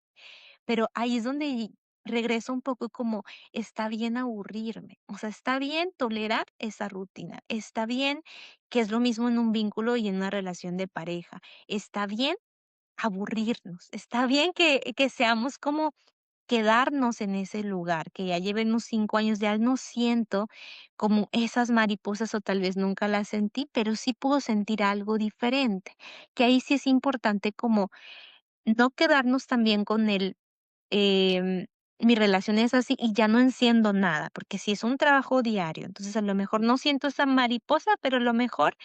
pero ahí es donde regreso un poco como está bien aburrirme, o sea, está bien tolerar esa rutina, está bien, que es lo mismo en un vínculo y en una relación de pareja, está bien aburrirnos, está bien que seamos como quedarnos en ese lugar, que ya lleven unos 5 años, ya no siento como esas mariposas, o tal vez nunca las sentí, pero sí puedo sentir algo diferente, que ahí sí es importante como no quedarnos también con em, mi relación es así y ya no enciendo nada, porque si es un trabajo diario, entonces a lo mejor no siento esa mariposa, pero a lo mejor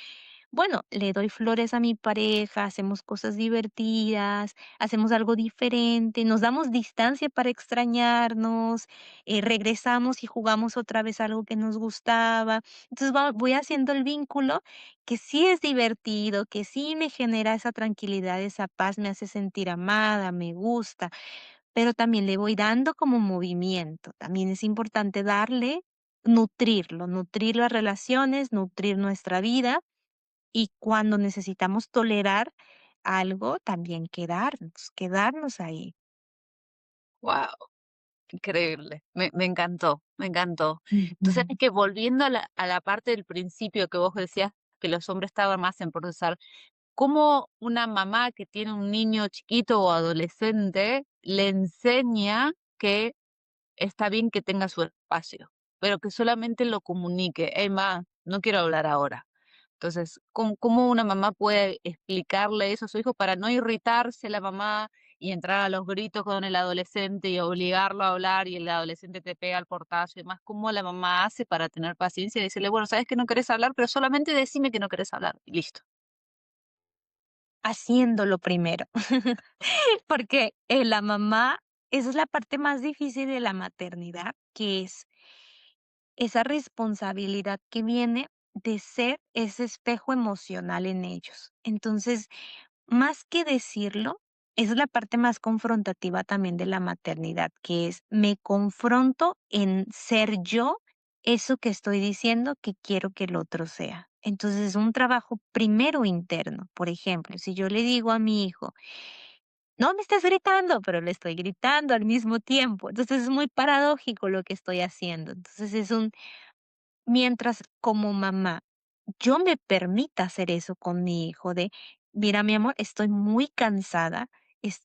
bueno, le doy flores a mi pareja, hacemos cosas divertidas, hacemos algo diferente, nos damos distancia para extrañarnos, regresamos y jugamos otra vez algo que nos gustaba. Entonces voy haciendo el vínculo que sí es divertido, que sí me genera esa tranquilidad, esa paz, me hace sentir amada, me gusta, pero también le voy dando como movimiento. También es importante darle, nutrirlo, nutrir las relaciones, nutrir nuestra vida y cuando necesitamos tolerar algo, también quedarnos ahí. Wow, increíble. Me encantó, me encantó. Entonces, Ujú. es que volviendo a la parte del principio que vos decías que los hombres estaban más en procesar, ¿cómo una mamá que tiene un niño chiquito o adolescente le enseña que está bien que tenga su espacio, pero que solamente lo comunique? Es más, no quiero hablar ahora. Entonces, ¿cómo una mamá puede explicarle eso a su hijo para no irritarse la mamá y entrar a los gritos con el adolescente y obligarlo a hablar y el adolescente te pega el portazo y demás? ¿Cómo la mamá hace para tener paciencia y decirle, bueno, sabes que no querés hablar, pero solamente decime que no querés hablar y listo? Haciéndolo primero, porque, la mamá esa es la parte más difícil de la maternidad, que es esa responsabilidad que viene de ser ese espejo emocional en ellos. Entonces, más que decirlo, esa es la parte más confrontativa también de la maternidad, que es me confronto en ser yo eso que estoy diciendo que quiero que el otro sea. Entonces, es un trabajo primero interno. Por ejemplo, si yo le digo a mi hijo, no me estés gritando, pero le estoy gritando al mismo tiempo. Entonces, es muy paradójico lo que estoy haciendo. Entonces, es un mientras como mamá yo me permita hacer eso con mi hijo de, mira, mi amor, estoy muy cansada,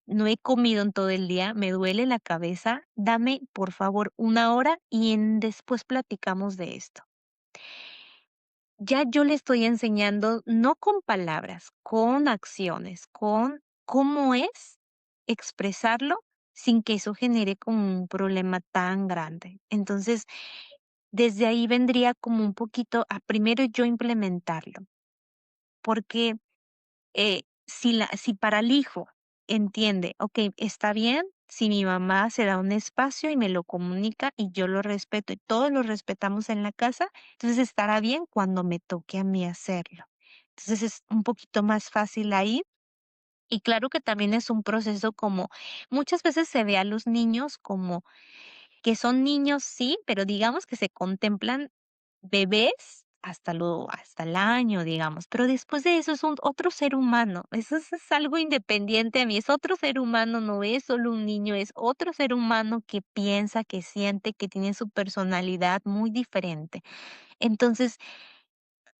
no he comido en todo el día, me duele la cabeza, dame por favor una hora y después platicamos de esto. Ya yo le estoy enseñando, no con palabras, con acciones, con cómo es expresarlo sin que eso genere como un problema tan grande. Entonces, desde ahí vendría como un poquito a primero yo implementarlo, porque, si para el hijo entiende, okey, está bien si mi mamá se da un espacio y me lo comunica y yo lo respeto y todos lo respetamos en la casa, entonces estará bien cuando me toque a mí hacerlo. Entonces es un poquito más fácil ahí y claro que también es un proceso como muchas veces se ve a los niños como que son niños, sí, pero digamos que se contemplan bebés hasta el año, digamos, pero después de eso es un otro ser humano, eso es algo independiente a mí, es otro ser humano, no es solo un niño, es otro ser humano que piensa, que siente, que tiene su personalidad muy diferente. Entonces,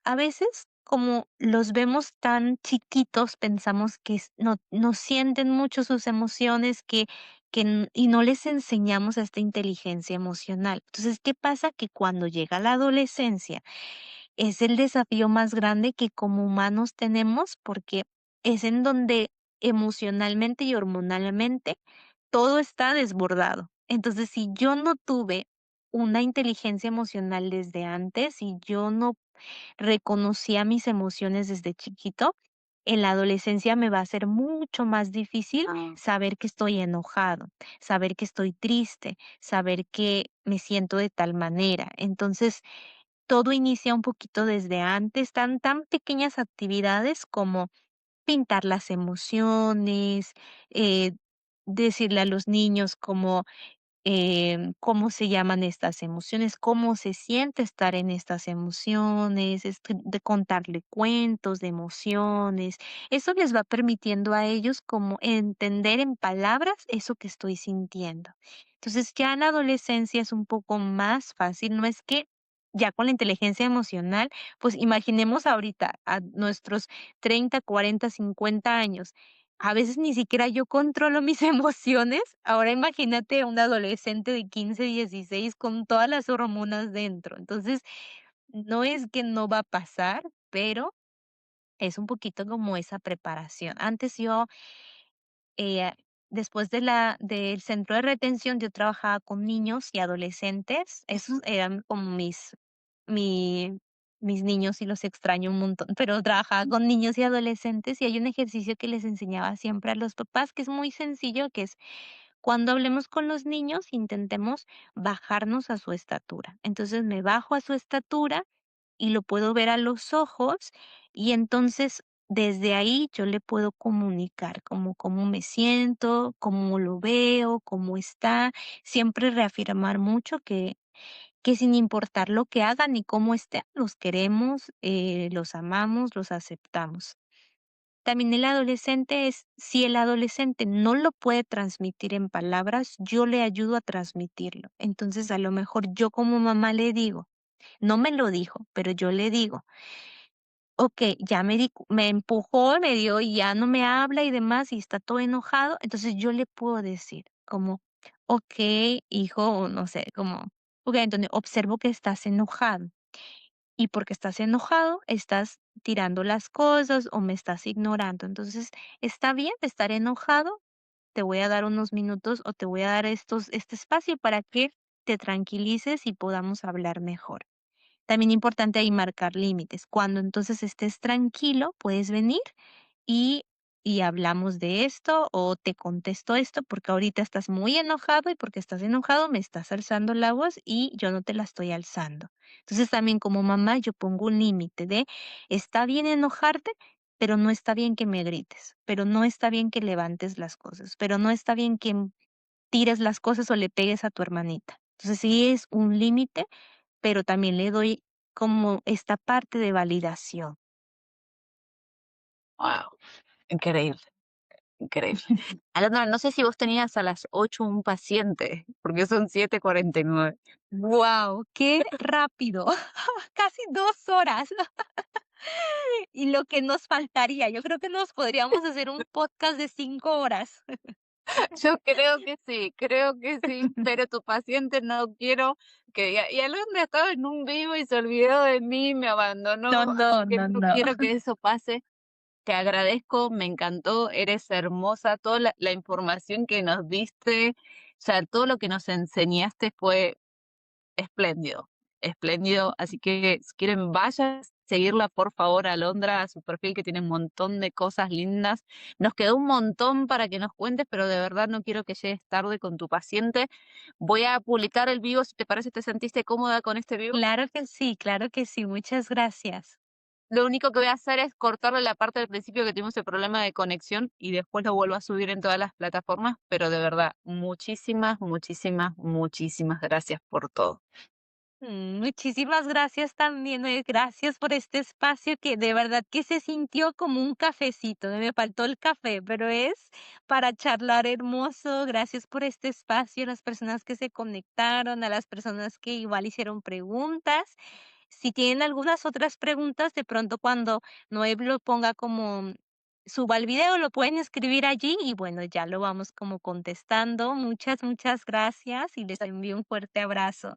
a veces, como los vemos tan chiquitos, pensamos que no sienten mucho sus emociones, y no les enseñamos esta inteligencia emocional. Entonces, ¿qué pasa? Que cuando llega la adolescencia, es el desafío más grande que como humanos tenemos, porque es en donde emocionalmente y hormonalmente todo está desbordado. Entonces, si yo no tuve una inteligencia emocional desde antes, y yo no reconocía mis emociones desde chiquito, en la adolescencia me va a ser mucho más difícil Ah. saber que estoy enojado, saber que estoy triste, saber que me siento de tal manera. Entonces, todo inicia un poquito desde antes, tan pequeñas actividades como pintar las emociones, eh, decirle a los niños como cómo se llaman estas emociones, cómo se siente estar en estas emociones, de contarle cuentos de emociones. Eso les va permitiendo a ellos como entender en palabras eso que estoy sintiendo. Entonces ya en la adolescencia es un poco más fácil, no es que ya con la inteligencia emocional, pues imaginemos ahorita a nuestros 30, 40, 50 años. A veces ni siquiera yo controlo mis emociones. Ahora imagínate un adolescente de 15, 16 con todas las hormonas dentro. Entonces, no es que no va a pasar, pero es un poquito como esa preparación. Antes yo eh, después del centro de retención, yo trabajaba con niños y adolescentes. Esos eran como mi mis niños y los extraño un montón, pero trabajaba con niños y adolescentes, y hay un ejercicio que les enseñaba siempre a los papás, que es muy sencillo, que es cuando hablemos con los niños, intentemos bajarnos a su estatura. Entonces, me bajo a su estatura y lo puedo ver a los ojos, y entonces desde ahí yo le puedo comunicar como cómo me siento, cómo lo veo, cómo está, siempre reafirmar mucho que sin importar lo que hagan ni cómo estén, los queremos, los amamos, los aceptamos. También el adolescente es, si el adolescente no lo puede transmitir en palabras, yo le ayudo a transmitirlo. Entonces, a lo mejor yo como mamá le digo, no me lo dijo, pero yo le digo, okey, ya me empujó, me dio y ya no me habla y demás, y está todo enojado. Entonces, yo le puedo decir como: "Okey, hijo", o no sé, como: "Okey, Antonio, observo que estás enojado. y porque estás enojado, estás tirando las cosas o me estás ignorando. Entonces, está bien estar enojado, te voy a dar unos minutos o te voy a dar este espacio para que te tranquilices y podamos hablar mejor. También importante ahí marcar límites. Cuando entonces estés tranquilo, puedes venir y y hablamos de esto, o te contesto esto, porque ahorita estás muy enojado, y porque estás enojado me estás alzando la voz y yo no te la estoy alzando. Entonces, también como mamá, yo pongo un límite de, está bien enojarte, pero no está bien que me grites, pero no está bien que levantes las cosas, pero no está bien que tires las cosas o le pegues a tu hermanita. Entonces, sí es un límite, pero también le doy como esta parte de validación. Wow, increíble, increíble. Alondra, no sé si vos tenías a las 8 un paciente, porque son 7:49. Wow, qué rápido, casi 2 horas. Y lo que nos faltaría, yo creo que nos podríamos hacer un podcast de 5 horas. Yo creo que sí, pero tu paciente no quiero que diga, y Alondra estaba en un vivo y se olvidó de mí, me No, abandonó, así no, que no, no no. quiero que eso pase. Te agradezco, me encantó, eres hermosa, toda la información que nos diste, o sea, todo lo que nos enseñaste fue espléndido, espléndido. Así que si quieren, vayan a seguirla por favor a Alondra, a su perfil que tiene un montón de cosas lindas. Nos quedó un montón para que nos cuentes, pero de verdad no quiero que llegues tarde con tu paciente. Voy a publicar el vivo, si te parece, ¿te sentiste cómoda con este vivo? Claro que sí, muchas gracias. Lo único que voy a hacer es cortarle la parte del principio que tuvimos el problema de conexión y después lo vuelvo a subir en todas las plataformas, pero de verdad, muchísimas, muchísimas, muchísimas gracias por todo. Muchísimas gracias también, gracias por este espacio que de verdad que se sintió como un cafecito, me faltó el café, pero es para charlar hermoso. Gracias por este espacio, a las personas que se conectaron, a las personas que igual hicieron preguntas. Si tienen algunas otras preguntas, de pronto cuando Noé lo ponga como suba el video, lo pueden escribir allí y bueno, ya lo vamos como contestando. Muchas, muchas gracias y les envío un fuerte abrazo.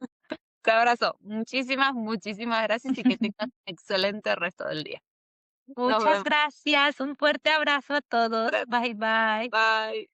Te abrazo. Muchísimas, muchísimas gracias y que tengas un excelente resto del día. Nos Muchas vemos. gracias, un fuerte abrazo a todos. Gracias. Bye, bye. Bye.